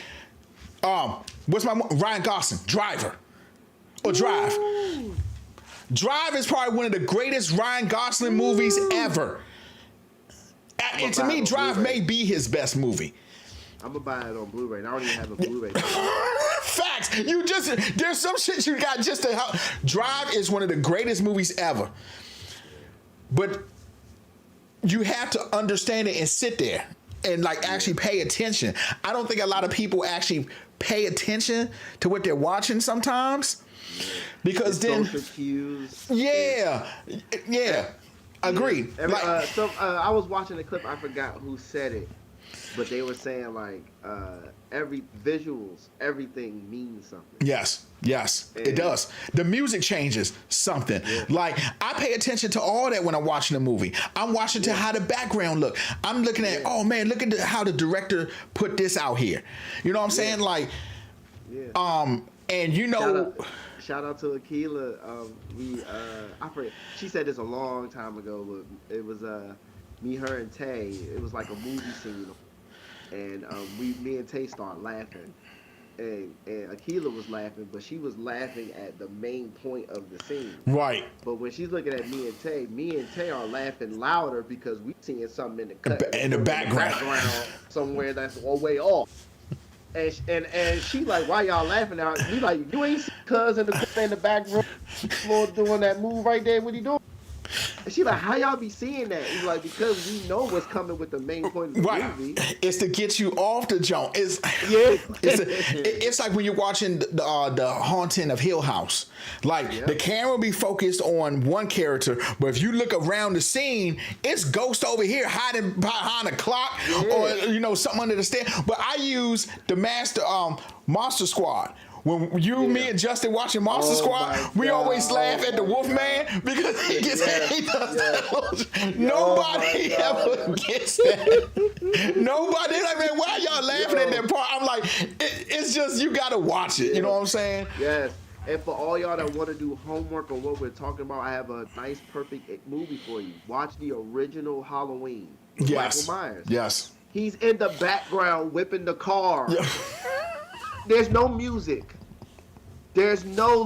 Speaker 2: What's my Ryan Gosling? Drive. Drive is probably one of the greatest Ryan Gosling movies ever. And to me, Drive may be his best movie.
Speaker 1: I'm gonna buy it on Blu-ray. And I don't even have a Blu-ray.
Speaker 2: Facts. There's some shit you got just to help. Drive is one of the greatest movies ever. But you have to understand it and sit there. and like actually pay attention. I don't think a lot of people actually pay attention to what they're watching sometimes, because then
Speaker 1: social cues.
Speaker 2: Yeah. Agreed.
Speaker 1: I was watching a clip. I forgot who said it, but they were saying like every visuals, everything means something.
Speaker 2: Yes, it does. The music changes something. Yeah. Like I pay attention to all that when I'm watching a movie. I'm watching to how the background look. I'm looking at, oh man, look at how the director put this out here. You know what I'm saying? Like, and you know.
Speaker 1: Shout out to Akila. I forget. She said this a long time ago, but it was me, her, and Tay. It was like a movie scene, and me and Tay started laughing, and Akila was laughing, but she was laughing at the main point of the scene.
Speaker 2: Right.
Speaker 1: But when she's looking at me and Tay are laughing louder because we seeing something in the cut
Speaker 2: in the background
Speaker 1: somewhere that's way off. And she like, why y'all laughing at her? We like, you ain't see cuz in the back room floor doing that move right there. What he doing? And she like, how y'all be seeing that? He's like, because we know what's coming with the main point of the movie.
Speaker 2: It's to get you off the joint. It's like when you're watching the Haunting of Hill House. Like the camera be focused on one character, but if you look around the scene, it's ghost over here hiding behind a clock or something under the stand. But I use the Monster Squad. When me and Justin watching Monster Squad, we always laugh at the Wolfman because he does that. Nobody ever gets that. Nobody like, man, why y'all laughing at that part? I'm like, it's just, you gotta watch it. You know what I'm saying?
Speaker 1: Yes. And for all y'all that want to do homework on what we're talking about, I have a nice, perfect movie for you. Watch the original Halloween. Michael Myers.
Speaker 2: Yes.
Speaker 1: He's in the background whipping the car. Yeah. There's no music. There's no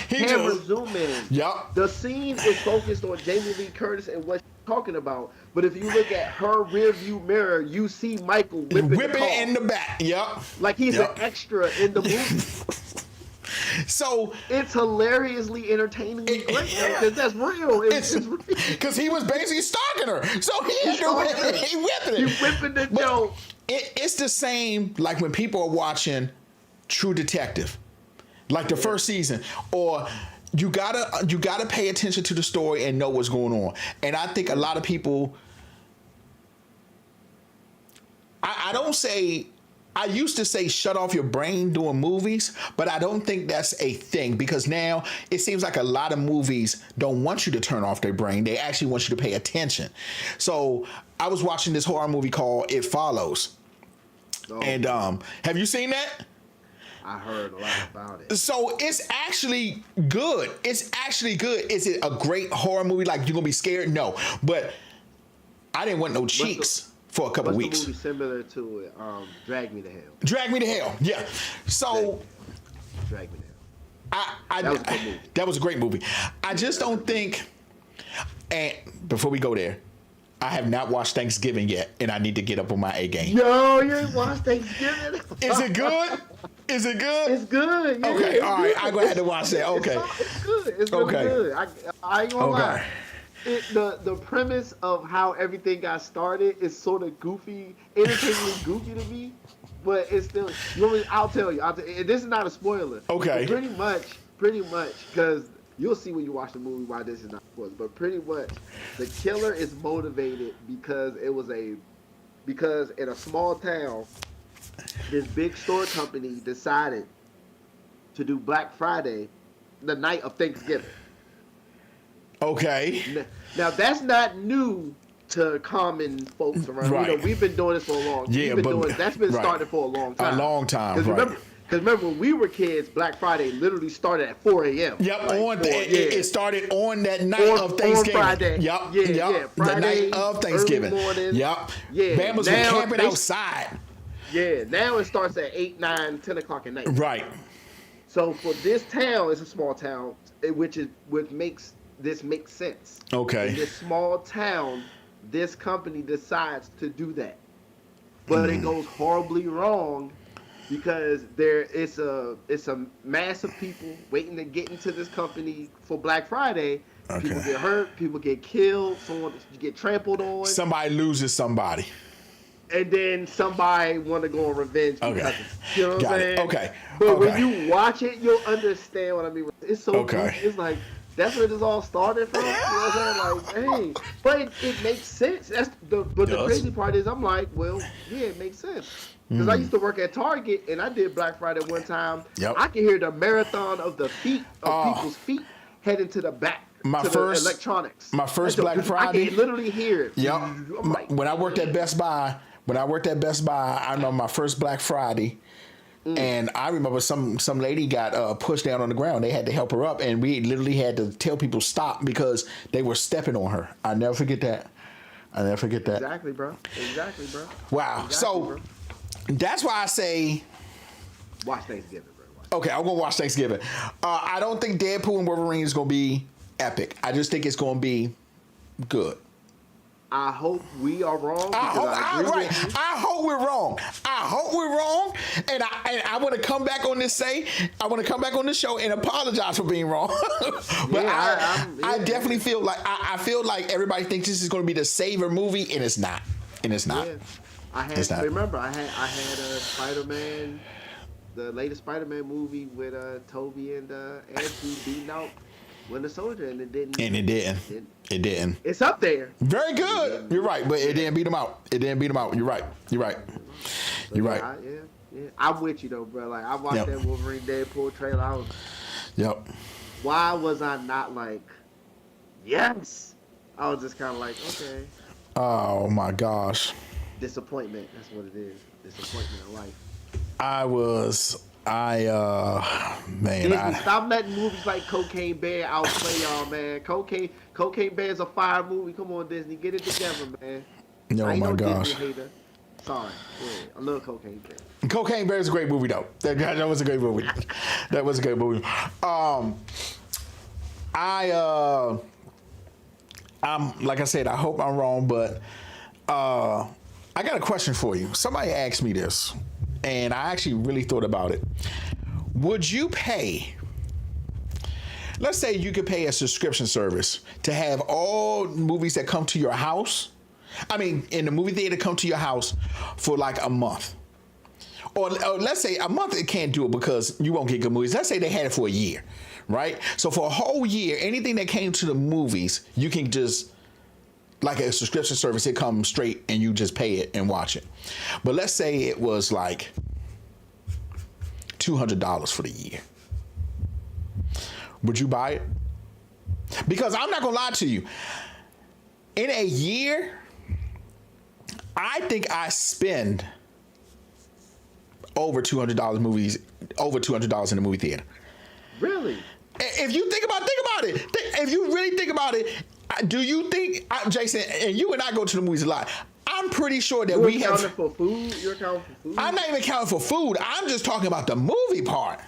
Speaker 1: camera zoom in.
Speaker 2: Yep.
Speaker 1: The scene is focused on Jamie Lee Curtis and what she's talking about. But if you look at her rear view mirror, you see Michael whipping the car.
Speaker 2: In the back. Yep.
Speaker 1: Like he's an extra in the movie.
Speaker 2: So
Speaker 1: it's hilariously entertainingly great because that's real.
Speaker 2: Because he was basically stalking her. So he whipping it.
Speaker 1: He whipping the joke.
Speaker 2: It's the same like when people are watching True Detective, like the first season, or you gotta pay attention to the story and know what's going on. And I think a lot of people, I used to say shut off your brain doing movies, but I don't think that's a thing because now it seems like a lot of movies don't want you to turn off their brain. They actually want you to pay attention. So I was watching this horror movie called It Follows. Oh. And have you seen that?
Speaker 1: I heard a lot about it.
Speaker 2: So it's actually good. Is it a great horror movie? Like you're gonna be scared? No. But I didn't want no cheeks for a couple weeks.
Speaker 1: What's the movie similar to it? Drag Me to Hell.
Speaker 2: Drag Me to Hell. Yeah. So
Speaker 1: Drag Me to Hell. That was a good movie.
Speaker 2: That was a great movie. I just don't think. And before we go there, I have not watched Thanksgiving yet, and I need to get up on my A game.
Speaker 1: Yo, you ain't watched Thanksgiving?
Speaker 2: Is it good? Is it good?
Speaker 1: It's good. Yeah,
Speaker 2: okay, all right. I'm going to have to watch that. Okay.
Speaker 1: It's good. It's really good. I ain't gonna lie. The premise of how everything got started is sort of goofy, entertainingly goofy to me, but it's still. I'll tell you. This is not a spoiler.
Speaker 2: Okay.
Speaker 1: Pretty much, because you'll see when you watch the movie why this is not a spoiler. But pretty much, the killer is motivated because in a small town, this big store company decided to do Black Friday the night of Thanksgiving.
Speaker 2: Okay.
Speaker 1: Now that's not new to common folks around.
Speaker 2: Right.
Speaker 1: We've been doing this for a long time.
Speaker 2: Yeah,
Speaker 1: that's been started for a long time.
Speaker 2: A long time, right.
Speaker 1: Because remember when we were kids, Black Friday literally started at 4 a.m.
Speaker 2: Yep, it started on that night of Thanksgiving.
Speaker 1: On Friday.
Speaker 2: Yep,
Speaker 1: Friday,
Speaker 2: the night of Thanksgiving.
Speaker 1: Early morning.
Speaker 2: Yep.
Speaker 1: Yeah.
Speaker 2: Bama's were camping outside.
Speaker 1: Yeah, now it starts at 8, 9, 10 o'clock at night.
Speaker 2: Right.
Speaker 1: So for this town, it's a small town, which makes this make sense.
Speaker 2: Okay.
Speaker 1: In this small town, this company decides to do that. But it goes horribly wrong because it's a mass of people waiting to get into this company for Black Friday. Okay. People get hurt, people get killed, someone get trampled on.
Speaker 2: Somebody loses somebody.
Speaker 1: and then somebody want to go on revenge because
Speaker 2: Okay.
Speaker 1: of, you know what I'm
Speaker 2: Got it.
Speaker 1: saying?
Speaker 2: Okay.
Speaker 1: But when
Speaker 2: Okay.
Speaker 1: you watch it, you'll understand what I mean. It's so
Speaker 2: Okay.
Speaker 1: goofy. It's like that's where this all started from. You know what I'm saying? Like, dang. But it makes sense. That's the but the
Speaker 2: Does.
Speaker 1: crazy part is I'm like, well, yeah, it makes sense. Because I used to work at Target and I did Black Friday one time.
Speaker 2: Yep.
Speaker 1: I could hear the marathon of the feet of
Speaker 2: Oh,
Speaker 1: people's feet heading to the back
Speaker 2: my
Speaker 1: to the
Speaker 2: first
Speaker 1: electronics.
Speaker 2: my first
Speaker 1: That's
Speaker 2: Black
Speaker 1: I
Speaker 2: Friday.
Speaker 1: can literally hear it.
Speaker 2: Yep.
Speaker 1: I'm like,
Speaker 2: When I worked at Best Buy, I remember my first Black Friday, and I remember some lady got pushed down on the ground. They had to help her up, and we literally had to tell people stop because they were stepping on her. I never forget that.
Speaker 1: exactly, bro. Exactly, bro.
Speaker 2: Wow.
Speaker 1: Exactly,
Speaker 2: So
Speaker 1: bro.
Speaker 2: that's why I say,
Speaker 1: Watch Thanksgiving, bro. Watch.
Speaker 2: okay, I'm gonna watch Thanksgiving. I don't think Deadpool and Wolverine is gonna be epic. I just think it's gonna be good.
Speaker 1: I hope we are wrong because I agree with you.
Speaker 2: I hope we're wrong. And I want to come back on this show and apologize for being wrong. But
Speaker 1: Yeah,
Speaker 2: I definitely feel like I feel like everybody thinks this is going to be the savior movie, and it's not.
Speaker 1: Yeah.
Speaker 2: It's not.
Speaker 1: Remember I had a Spider-Man, the latest Spider-Man movie with Toby and Andrew beating out Winter Soldier, and it didn't.
Speaker 2: It didn't.
Speaker 1: It's up there.
Speaker 2: Very good. You're right, but it didn't beat him out. You're right.
Speaker 1: Yeah. I'm with you though, bro. Like I watched that Wolverine Deadpool trailer. I was.
Speaker 2: Yep.
Speaker 1: Why was I not like, yes? I was just kind of like, okay.
Speaker 2: Oh my gosh.
Speaker 1: Disappointment. That's what it is. Disappointment in life. Stop letting movies like Cocaine Bear outplay y'all, man. Cocaine Bear's a fire movie. Come on, Disney, get it together, man.
Speaker 2: Oh my gosh.
Speaker 1: Disney hater. Sorry, yeah, I love Cocaine Bear.
Speaker 2: Cocaine Bear is a great movie, though. That was a great movie. I'm like I said, I hope I'm wrong, but I got a question for you. Somebody asked me this, and I actually really thought about it. Would you pay? Let's say you could pay a subscription service to have all movies that come to your house. I mean, in the movie theater, come to your house for like a month. Or let's say a month, it can't do it because you won't get good movies. Let's say they had it for a year, right? So for a whole year, anything that came to the movies, you can just, like a subscription service, it comes straight and you just pay it and watch it. But let's say it was like $200 for the year. Would you buy it? Because I'm not gonna lie to you. In a year, I think I spend over $200 movies, over $200 in the movie theater.
Speaker 1: Really?
Speaker 2: If you think about it. If you really think about it, do you think, Jason, and you and I go to the movies a lot. I'm pretty sure that we have.
Speaker 1: You're accounting for food?
Speaker 2: I'm not even counting for food. I'm just talking about the movie part.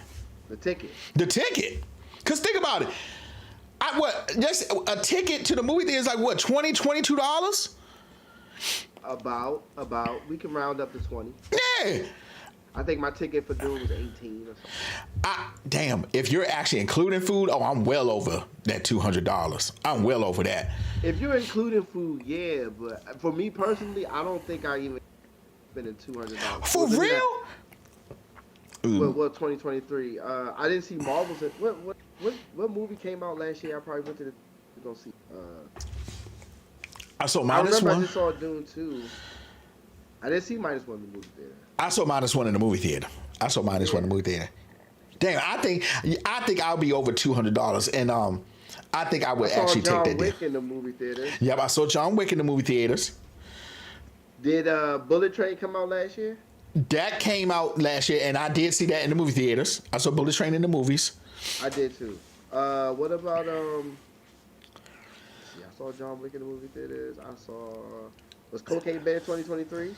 Speaker 1: The ticket.
Speaker 2: Because think about it. Just a ticket to the movie theater is like what, $20, $22?
Speaker 1: About. We can round up to 20.
Speaker 2: Yeah.
Speaker 1: I think my ticket for Dune was 18 or something.
Speaker 2: Damn, if you're actually including food, I'm well over that $200. I'm well over that.
Speaker 1: If you're including food, yeah, but for me personally, I don't think I even spending $200.
Speaker 2: For real?
Speaker 1: Well, 2023. I didn't see Marvel's. What movie came out last year? I probably went to go see.
Speaker 2: I saw Minus One.
Speaker 1: I just saw Dune 2. I didn't see Minus One in the movie theater.
Speaker 2: I saw Minus One in the movie theater. Damn, I think I'll be over $200, and I think I would actually take that deal.
Speaker 1: John Wick in the movie theater.
Speaker 2: Yep, I saw John Wick in the movie theaters.
Speaker 1: Did Bullet Train come out last year?
Speaker 2: That came out last year, and I did see that in the movie theaters. I saw Bullet Train in the movies.
Speaker 1: I did too. What about I saw John Wick in the movie theaters. Was Cocaine Bear 2023?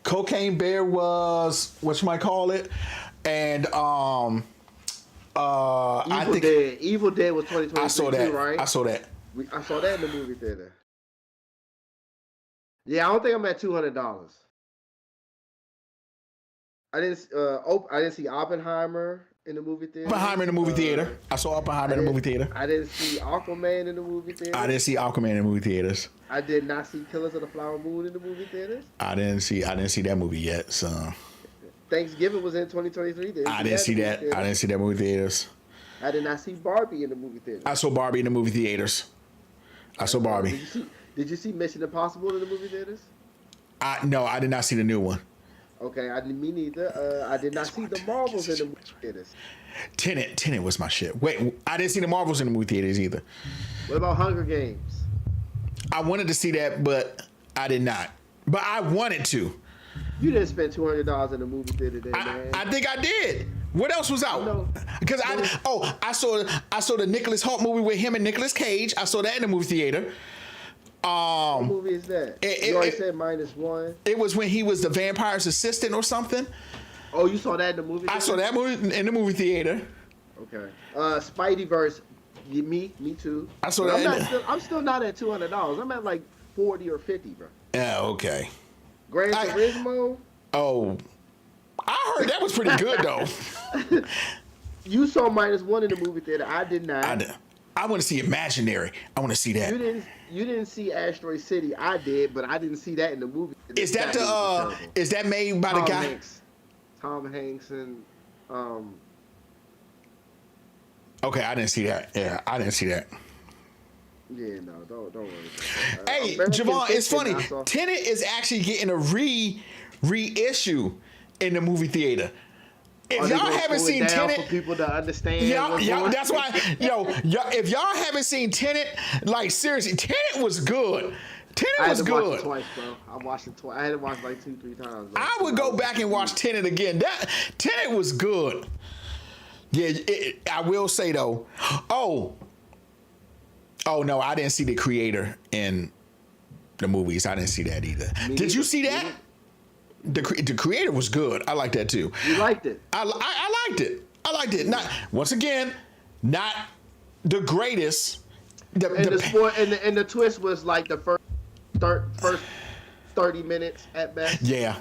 Speaker 2: Cocaine Bear was what you might call it, and
Speaker 1: Evil Dead was 2023.
Speaker 2: I saw that.
Speaker 1: Right?
Speaker 2: I saw that.
Speaker 1: I saw that in the movie theater. Yeah, I don't think I'm at $200. I didn't see Oppenheimer. in the movie theater.
Speaker 2: Oppenheimer in the movie theater. I saw Oppenheimer in the movie theater.
Speaker 1: I didn't see Aquaman in the movie theater.
Speaker 2: I didn't see Aquaman in the movie theaters.
Speaker 1: I did not see Killers of the Flower Moon in the movie theaters.
Speaker 2: I didn't see that movie yet. So
Speaker 1: Thanksgiving was in 2023.
Speaker 2: I didn't see that. I didn't see that movie theaters.
Speaker 1: I did not see Barbie in the movie theater.
Speaker 2: I saw Barbie in the movie theaters. I saw Barbie.
Speaker 1: Did you see Mission Impossible in the movie theaters?
Speaker 2: No, I did not see the new one.
Speaker 1: Okay, me neither. I did not see the Marvels in the movie theaters.
Speaker 2: Tenet was my shit. Wait, I didn't see the Marvels in the movie theaters either.
Speaker 1: What about Hunger Games?
Speaker 2: I wanted to see that, but I did not. But I wanted to.
Speaker 1: You didn't spend $200 in the movie theater, then, man.
Speaker 2: I think I did. What else was out?
Speaker 1: No.
Speaker 2: Because I saw the Nicholas Hoult movie with him and Nicolas Cage. I saw that in the movie theater.
Speaker 1: What movie is that? You already said -1.
Speaker 2: It was when he was the vampire's assistant or something.
Speaker 1: Oh, you saw that in the movie theater?
Speaker 2: I saw that movie in the movie theater.
Speaker 1: Okay. Spideyverse. Me too.
Speaker 2: I saw
Speaker 1: but
Speaker 2: that.
Speaker 1: I'm still not at $200. I'm at like 40 or 50, bro.
Speaker 2: Yeah, okay.
Speaker 1: Gran Turismo.
Speaker 2: Oh, I heard that was pretty good though.
Speaker 1: You saw -1 in the movie theater. I did not.
Speaker 2: I want to see Imaginary. I want to see that.
Speaker 1: You didn't see Asteroid City. I did, but I didn't see that in the movie.
Speaker 2: Is that is that made by the guy?
Speaker 1: Tom Hanks and
Speaker 2: Okay, I didn't see that. Yeah, I didn't see that.
Speaker 1: Yeah, no, don't worry.
Speaker 2: Hey, Javon, it's funny. Tenet is actually getting a reissue in the movie theater. If y'all haven't seen Tenet,
Speaker 1: for people to understand,
Speaker 2: that's why, if y'all haven't seen Tenet, like seriously, Tenet was good. Tenet was good.
Speaker 1: Watch it twice, bro. I watched it twice. I had to watch it like 2-3 times. Bro.
Speaker 2: I would go back and watch Tenet again. That Tenet was good. Yeah, I will say though. Oh no, I didn't see the creator in the movies. I didn't see that either. Did you see that? The creator was good. I like that too.
Speaker 1: You liked it.
Speaker 2: I liked it. I liked it. Not once again, not the greatest.
Speaker 1: The twist was like the first 30 minutes at best.
Speaker 2: Yeah.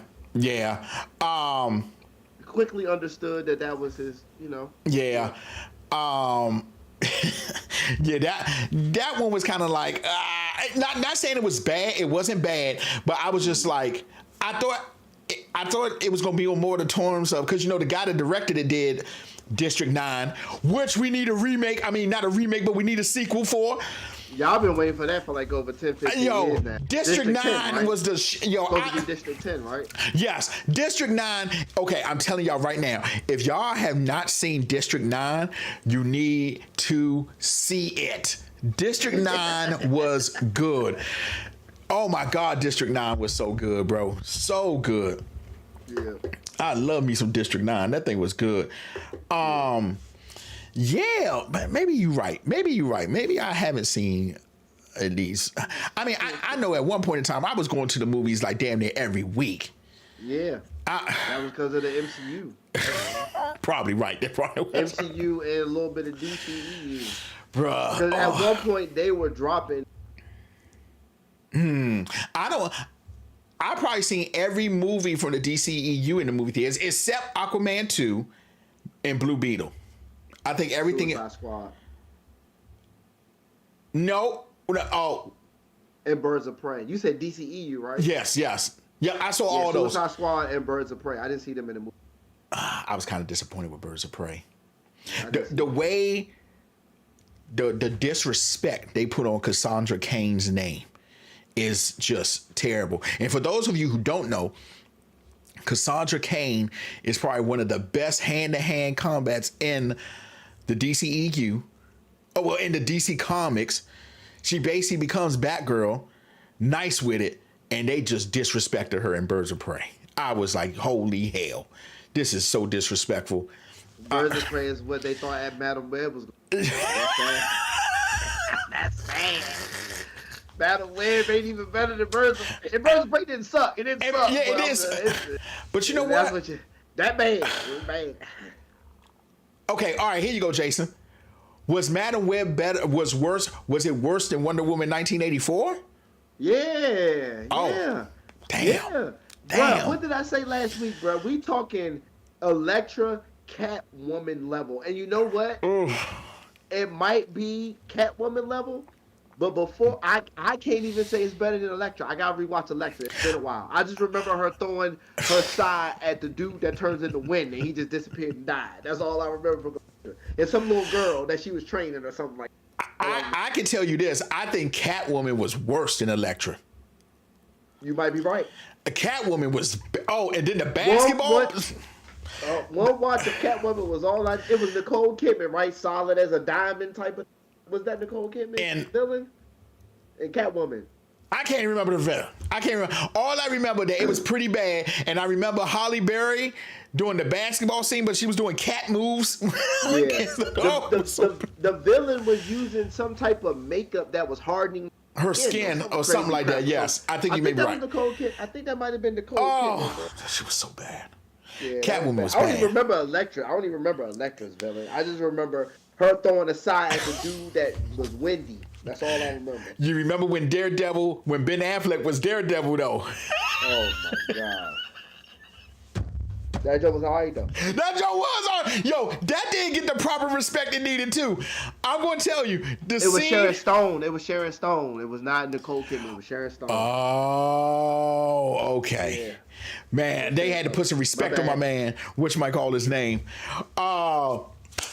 Speaker 1: Quickly understood that was his.
Speaker 2: Yeah. Yeah, that one was kind of like not saying it was bad. It wasn't bad, but I was just like I thought it was gonna be on more the terms of because the guy that directed it did District 9, which we need a remake. I mean, not a remake, but we need a sequel for.
Speaker 1: Y'all been waiting for that for like over 10-15 years now.
Speaker 2: District 9
Speaker 1: 10, right?
Speaker 2: was the
Speaker 1: supposed to be District 10, right?
Speaker 2: Yes, District 9. Okay, I'm telling y'all right now, if y'all have not seen District 9, you need to see it. District 9 was good. Oh my God, District 9 was so good, bro. So good.
Speaker 1: Yeah.
Speaker 2: I love me some District 9. That thing was good. Yeah, but maybe you're right. Maybe I haven't seen at least. I mean, I know at one point in time I was going to the movies like damn near every week.
Speaker 1: Yeah. That was because of the MCU.
Speaker 2: Probably right. That probably was.
Speaker 1: MCU and a little bit of DCEU.
Speaker 2: Bruh.
Speaker 1: Because at one point they were dropping.
Speaker 2: I've probably seen every movie from the DCEU in the movie theaters except Aquaman 2 and Blue Beetle. I think everything.
Speaker 1: Suicide Squad.
Speaker 2: No. Oh.
Speaker 1: And Birds of Prey. You said DCEU, right?
Speaker 2: Yes. Yeah, I saw all those.
Speaker 1: Suicide Squad and Birds of Prey. I didn't see them in the movie.
Speaker 2: I was kind of disappointed with Birds of Prey. The way, the disrespect they put on Cassandra Cain's name is just terrible. And for those of you who don't know, Cassandra Cain is probably one of the best hand-to-hand combats in the DCEU. Oh, well, in the DC Comics. She basically becomes Batgirl, nice with it, and they just disrespected her in Birds of Prey. I was like, holy hell. This is so disrespectful.
Speaker 1: Birds of Prey is what they thought Madam Web was going to do. That's sad. Madam Web ain't even better than Birds of Prey. And Birds of Prey didn't suck. It didn't suck.
Speaker 2: Yeah, it is. But you know what?
Speaker 1: That bad. It was bad.
Speaker 2: Okay, all right, here you go, Jason. Was Madam Web better? Was it worse than Wonder Woman 1984?
Speaker 1: Yeah.
Speaker 2: Oh,
Speaker 1: yeah.
Speaker 2: Damn.
Speaker 1: Yeah.
Speaker 2: Damn.
Speaker 1: Bro, what did I say last week, bro? We talking Elektra Catwoman level. And you know what?
Speaker 2: Ooh.
Speaker 1: It might be Catwoman level, but before I can't even say it's better than Elektra. I gotta rewatch Elektra. It's been a while. I just remember her throwing her side at the dude that turns into wind and he just disappeared and died. That's all I remember from Elektra. And some little girl that she was training or something like that.
Speaker 2: I can tell you this. I think Catwoman was worse than Elektra.
Speaker 1: You might be right.
Speaker 2: Catwoman was. Oh, and then the basketball.
Speaker 1: One watch of Catwoman was all I. It was Nicole Kidman, right? Solid as a diamond type of. Was that Nicole Kidman?
Speaker 2: And
Speaker 1: villain? And Catwoman.
Speaker 2: I can't remember the villain. I can't remember. All I remember that it was pretty bad, and I remember Holly Berry doing the basketball scene, but she was doing cat moves.
Speaker 1: Yeah. The villain was using some type of makeup that was hardening
Speaker 2: her skin or something like that. Yes, I think you may be right.
Speaker 1: I think that might have been Nicole
Speaker 2: Kidman.
Speaker 1: That
Speaker 2: shit was so bad.
Speaker 1: Yeah,
Speaker 2: Catwoman was
Speaker 1: bad.
Speaker 2: bad.
Speaker 1: I don't even remember Elektra. I don't even remember Elektra's villain. I just remember her throwing a side at the dude that was windy. That's all I remember.
Speaker 2: You remember when Ben Affleck was Daredevil, though?
Speaker 1: Oh, my God. That joke was alright, though.
Speaker 2: That joke was alright. Yo, that didn't get the proper respect it needed, too. I'm going to tell you.
Speaker 1: It was Sharon Stone. It was Sharon Stone. It was not Nicole Kidman. It was Sharon Stone.
Speaker 2: Oh, okay. Yeah. Man, they had to put some respect on my man, which might call his name.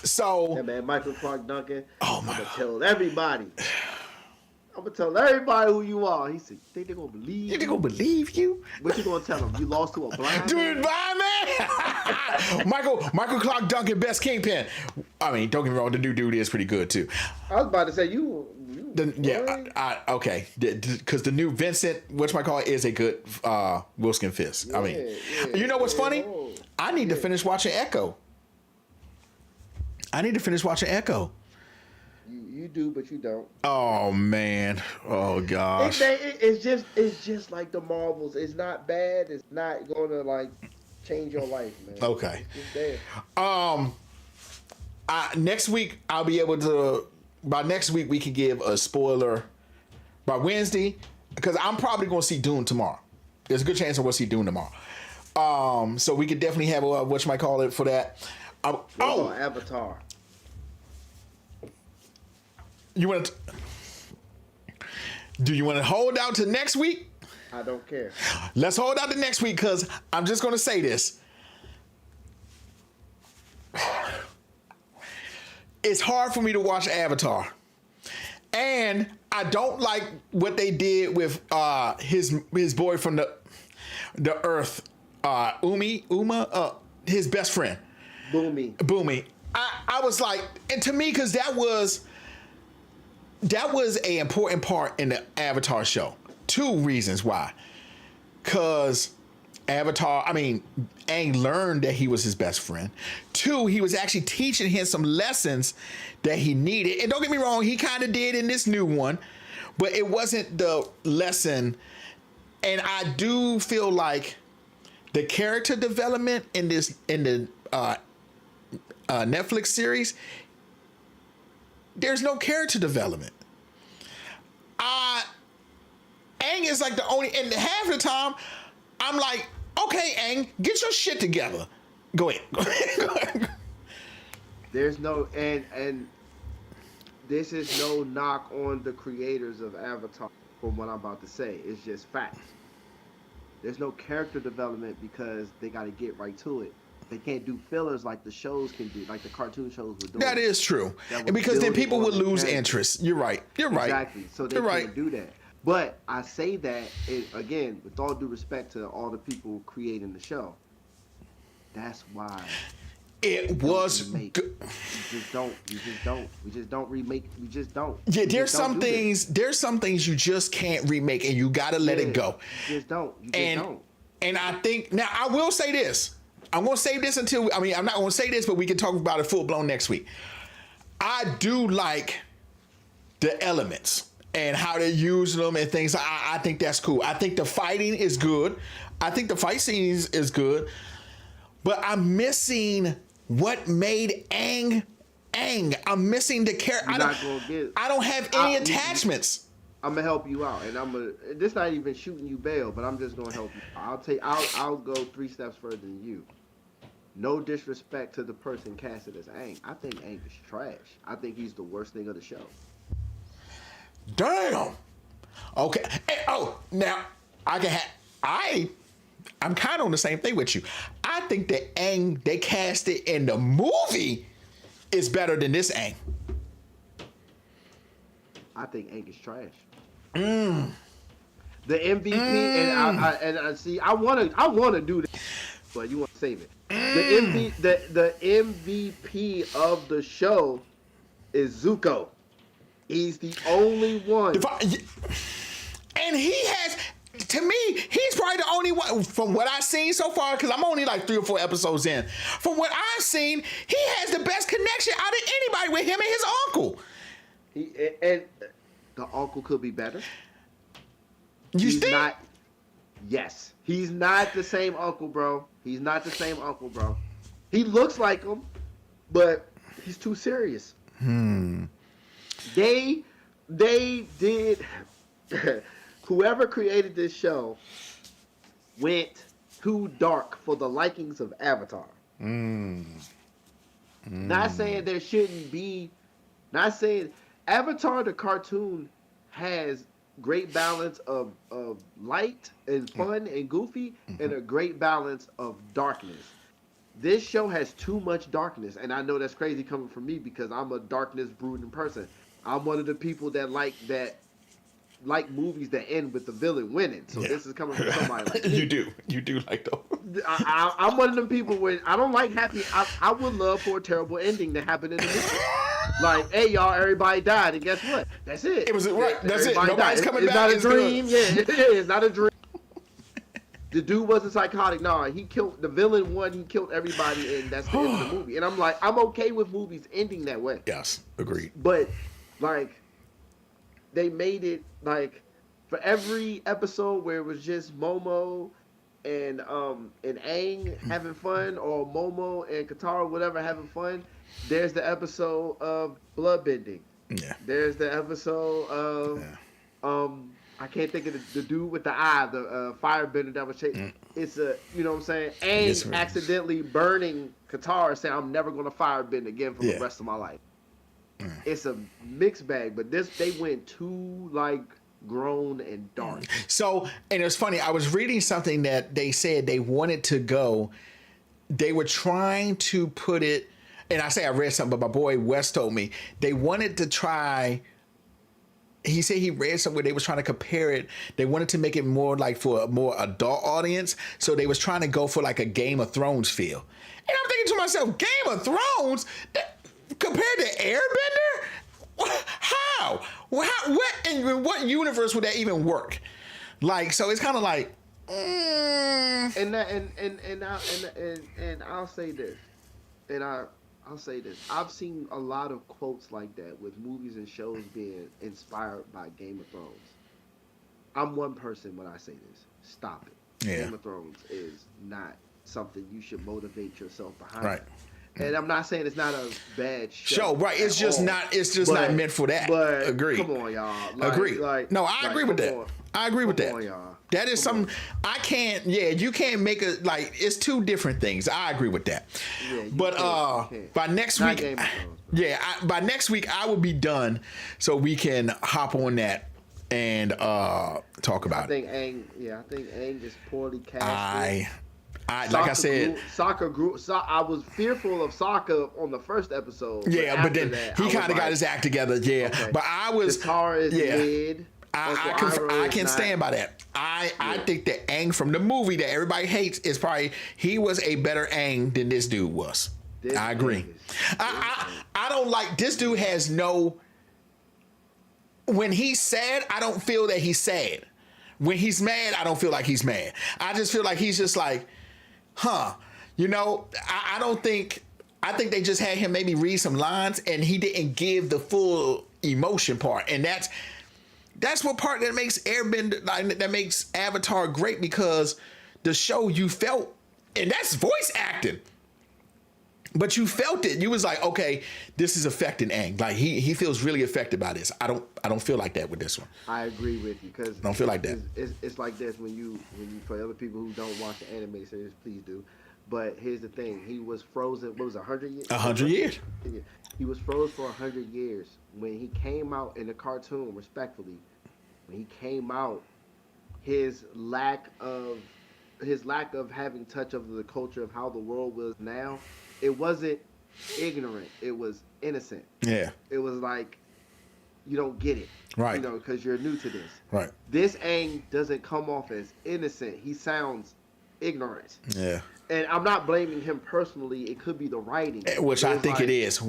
Speaker 2: So
Speaker 1: yeah, man, Michael Clark Duncan.
Speaker 2: Oh my!
Speaker 1: I'm gonna tell everybody who you are. He said, "Think they're gonna believe you?
Speaker 2: Think they're gonna believe you?
Speaker 1: What you gonna tell them? You lost to a blind
Speaker 2: man? Michael Clark Duncan, best Kingpin. I mean, don't get me wrong, the new dude is pretty good too.
Speaker 1: I was about to say
Speaker 2: okay, because the new Vincent, whatchamacallit, is a good Wilson Fisk.
Speaker 1: Yeah,
Speaker 2: I mean, you know what's funny? I need to finish watching Echo.
Speaker 1: You do, but you don't.
Speaker 2: Oh man! Oh gosh!
Speaker 1: It's just like the Marvels. It's not bad. It's not gonna like change your life, man.
Speaker 2: Okay.
Speaker 1: It's there.
Speaker 2: Next week I'll be able to. By next week we can give a spoiler. By Wednesday, because I'm probably gonna see Dune tomorrow. There's a good chance I'm gonna see Dune tomorrow. So we could definitely have a whatchamacallit for that.
Speaker 1: Avatar.
Speaker 2: Do you want to hold out to next week?
Speaker 1: I don't care.
Speaker 2: Let's hold out to next week because I'm just going to say this. It's hard for me to watch Avatar. And I don't like what they did with his boy from the Earth, Uma, his best friend. Boomy. I was like, and to me, because that was an important part in the Avatar show. 2 reasons why. Because Aang learned that he was his best friend. 2, he was actually teaching him some lessons that he needed. And don't get me wrong, he kind of did in this new one, but it wasn't the lesson. And I do feel like the character development in the Netflix series, there's no character development. Aang is like the only, and half the time, I'm like, okay, Aang, get your shit together. Go ahead.
Speaker 1: There's no, and this is no knock on the creators of Avatar from what I'm about to say. It's just facts. There's no character development because they got to get right to it. They can't do fillers like the shows can do, like the cartoon shows were doing.
Speaker 2: That is true. And because then people would lose interest. You're right.
Speaker 1: Exactly. So they can't do that. But I say that, again, with all due respect to all the people creating the show, that's why
Speaker 2: it was
Speaker 1: good. You just don't. We just don't remake. We just don't.
Speaker 2: Yeah, there's some things you just can't remake, and you gotta let it go.
Speaker 1: You just don't. Don't.
Speaker 2: And I think now I will say this. I'm gonna save this until I'm not gonna say this, but we can talk about it full blown next week. I do like the elements and how they use them and things. I think that's cool. I think the fighting is good. I think the fight scenes is good. But I'm missing what made Aang Aang. I'm missing the character. I don't have any attachments.
Speaker 1: I'm gonna help you out, and this not even shooting you bail, but I'm just gonna help you. I'll go 3 steps further than you. no disrespect to the person casted as Aang, I think Aang is trash. I think he's the worst thing of the show.
Speaker 2: Damn. Okay. Oh, now I can have I'm kind of on the same thing with you. I think the Aang they casted in the movie is better than this Aang.
Speaker 1: I think Aang is trash. The MVP and I see I wanna do this, but you want to save it. The MVP of the show is Zuko. He's the only one.
Speaker 2: And he has, to me, he's probably the only one, from what I've seen so far, because I'm only like 3 or 4 episodes in. From what I've seen, he has the best connection out of anybody with him and his uncle.
Speaker 1: And the uncle could be better.
Speaker 2: He's think?
Speaker 1: Not. Yes. He's not the same uncle, bro. He's not the same uncle, bro. He looks like him, but he's too serious. They did. Whoever created this show went too dark for the likings of Avatar. Not saying there shouldn't be. Not saying Avatar the cartoon has great balance of light and fun and goofy, and a great balance of darkness. This show has too much darkness, and I know that's crazy coming from me because I'm a darkness brooding person. I'm one of the people that like movies that end with the villain winning. So this is coming from somebody like me.
Speaker 2: You do like those.
Speaker 1: I'm one of them people where I don't like happy. I would love for a terrible ending to happen in the movie. Like, hey y'all, everybody died, and guess what? That's it.
Speaker 2: It was right. That's it. Nobody's
Speaker 1: died.
Speaker 2: coming
Speaker 1: it's
Speaker 2: back.
Speaker 1: It's not a dream. Yeah, it's not a dream. The dude wasn't psychotic. No, he killed the villain. He killed everybody, and that's the end of the movie. And I'm like, I'm okay with movies ending that way.
Speaker 2: Yes, agreed.
Speaker 1: But like, they made it like for every episode where it was just Momo and Aang having fun, or Momo and Katara, whatever, having fun. There's the episode of bloodbending.
Speaker 2: Yeah.
Speaker 1: There's the episode of I can't think of the dude with the eye, the firebender that was chasing. It's a, you know what I'm saying? Aang accidentally burning Katara, saying, I'm never going to firebend again for the rest of my life. It's a mixed bag, but they went too, like, grown and dark.
Speaker 2: So, and it was funny, I was reading something that they said they wanted to go, they were trying to put it, and I read something, but my boy Wes told me, they wanted to try, he said he read somewhere they was trying to compare it. They wanted to make it more like for a more adult audience. So they was trying to go for like a Game of Thrones feel. And I'm thinking to myself, Game of Thrones compared to Airbender? How? In what universe would that even work? Like, so it's kind of like,
Speaker 1: And I'll say this, I'll say this. I've seen a lot of quotes like that with movies and shows being inspired by Game of Thrones. I'm one person when I say this. Stop it.
Speaker 2: Yeah.
Speaker 1: Game of Thrones is not something you should motivate yourself behind.
Speaker 2: Right.
Speaker 1: And I'm not saying it's not a bad show.
Speaker 2: Right. It's just not. It's just not meant for that.
Speaker 1: But
Speaker 2: Agree.
Speaker 1: Come on, y'all.
Speaker 2: Agree. No, I agree with that. I agree with that.
Speaker 1: On, y'all.
Speaker 2: That is something I can't. Yeah, you can't make a like. It's two different things. I agree with that.
Speaker 1: Yeah,
Speaker 2: but by next week, by next week I will be done, so we can hop on that and talk about it.
Speaker 1: I think Aang is poorly casted.
Speaker 2: Like I said,
Speaker 1: Sokka grew. I was fearful of Sokka on the first episode.
Speaker 2: Yeah, but then he kind of got his act together. Yeah, okay. But I was.
Speaker 1: Katara is mid.
Speaker 2: I can stand by that. I think that Aang from the movie that everybody hates is probably he was a better Aang than this dude was. I agree. I don't like this dude has no. When he's sad, I don't feel that he's sad. When he's mad, I don't feel like he's mad. I just feel like he's just like, you know. I don't think. I think they just had him maybe read some lines and he didn't give the full emotion part, and that's what part that makes Airbender, that makes Avatar great, because the show you felt, and that's voice acting, but you felt it. You was like, okay, this is affecting Aang. Like he feels really affected by this. I don't feel like that with this one.
Speaker 1: I agree with you, because
Speaker 2: I don't feel like that.
Speaker 1: It's like this when you for other people who don't watch the animated series, please do. But here's the thing: he was frozen. What was it, 100 years?
Speaker 2: 100 years.
Speaker 1: He was froze for 100 years. When he came out in the cartoon, respectfully, when he came out, his lack of having touch of the culture of how the world was now, it wasn't ignorant. It was innocent.
Speaker 2: Yeah.
Speaker 1: It was like, you don't get it,
Speaker 2: right?
Speaker 1: Because you're new to this.
Speaker 2: Right.
Speaker 1: This Aang doesn't come off as innocent. He sounds ignorant.
Speaker 2: Yeah.
Speaker 1: And I'm not blaming him personally. It could be the writing,
Speaker 2: which I think it is.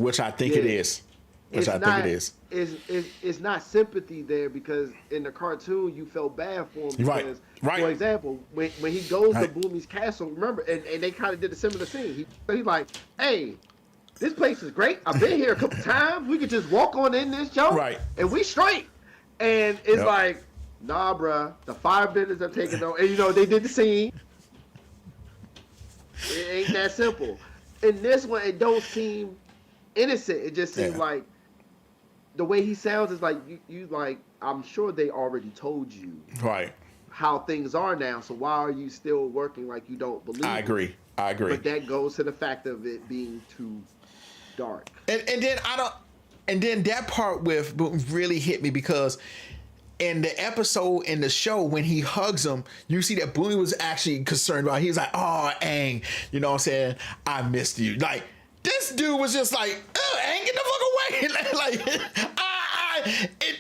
Speaker 1: It's not sympathy there, because in the cartoon you felt bad for him. Because,
Speaker 2: right.
Speaker 1: For example, when he goes to Boomy's castle, remember, and they kind of did a similar scene. He's like, "Hey, this place is great. I've been here a couple times. We could just walk on in this joint,
Speaker 2: right?
Speaker 1: And we straight." And it's like, "Nah, bruh, the firebenders are taking over." And they did the scene. It ain't that simple. In this one, it don't seem innocent. It just seems like the way he sounds is like you like, I'm sure they already told you how things are now. So why are you still working like you don't believe?
Speaker 2: I agree.
Speaker 1: But that goes to the fact of it being too dark.
Speaker 2: And then that part with really hit me, because in the episode, in the show, when he hugs him, you see that Boone was actually concerned about. He's like, "Oh, Aang, you know what I'm saying? I missed you." Like, this dude was just like, "Aang, get the fuck away!"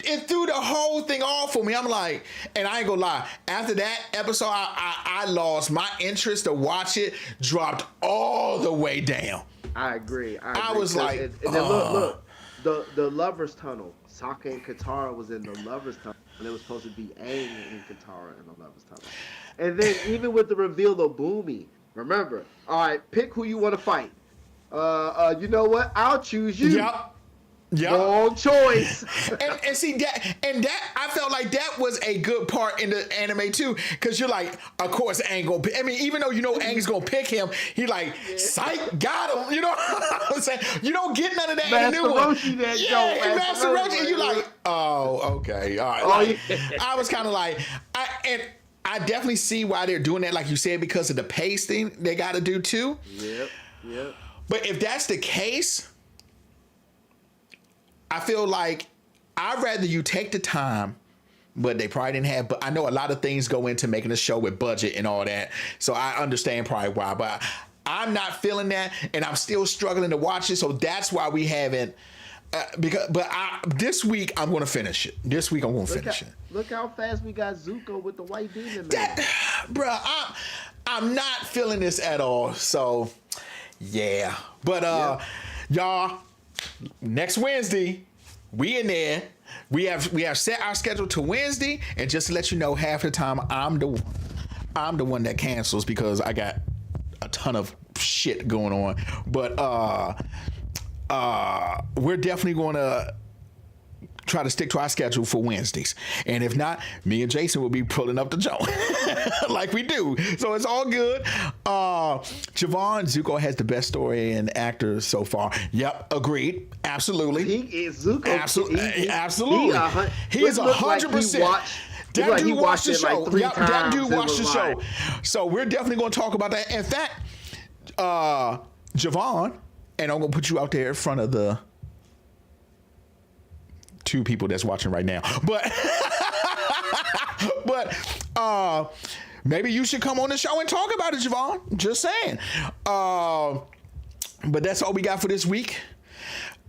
Speaker 2: It threw the whole thing off for me. I'm like, and I ain't gonna lie, after that episode, I lost my interest to watch it. Dropped all the way down.
Speaker 1: I agree.
Speaker 2: I was like,
Speaker 1: and then look, the Lover's Tunnel. Sokka and Katara was in the Lover's Tunnel, and it was supposed to be Aang and Katara in the Lover's Tunnel. And then even with the reveal of Boomy, remember, all right, pick who you want to fight. You know what? I'll choose you.
Speaker 2: Yep.
Speaker 1: Wrong choice.
Speaker 2: and see that, I felt like that was a good part in the anime too, because you're like, of course Aang gonna pick. I mean, even though Aang's gonna pick him, he like, psych, got him. You know what I'm saying? You don't get none of that in the new one. Master Roshi, and you like, oh, okay, all right. I was kind of like, I definitely see why they're doing that, like you said, because of the pacing they got to do too.
Speaker 1: Yep.
Speaker 2: But if that's the case, I feel like I'd rather you take the time, but they probably didn't have. But I know a lot of things go into making a show with budget and all that, so I understand probably why. But I'm not feeling that, and I'm still struggling to watch it. So that's why we haven't. This week I'm going to finish it.
Speaker 1: Look how fast we got Zuko with the white demon man.
Speaker 2: Bruh, I'm not feeling this at all. So yeah, but y'all. Next Wednesday, we in there. We have set our schedule to Wednesday, and just to let you know, half the time I'm the one that cancels because I got a ton of shit going on. But we're definitely going to try to stick to our schedule for Wednesdays, and if not, me and Jason will be pulling up the joint like we do. So it's all good. Javon, Zuko has the best story and actor so far. Yep, agreed. Absolutely.
Speaker 1: He is Zuko.
Speaker 2: Absolutely. He is
Speaker 1: 100%.
Speaker 2: That dude watched the show.
Speaker 1: Like
Speaker 2: that dude watched the show. So we're definitely going to talk about that. In fact, Javon, and I'm going to put you out there in front of the two people that's watching right now, but maybe you should come on the show and talk about it, Javon. Just saying. But that's all we got for this week.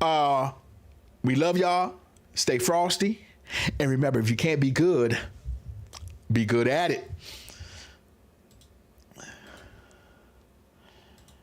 Speaker 2: We love y'all. Stay frosty, and remember, if you can't be good at it.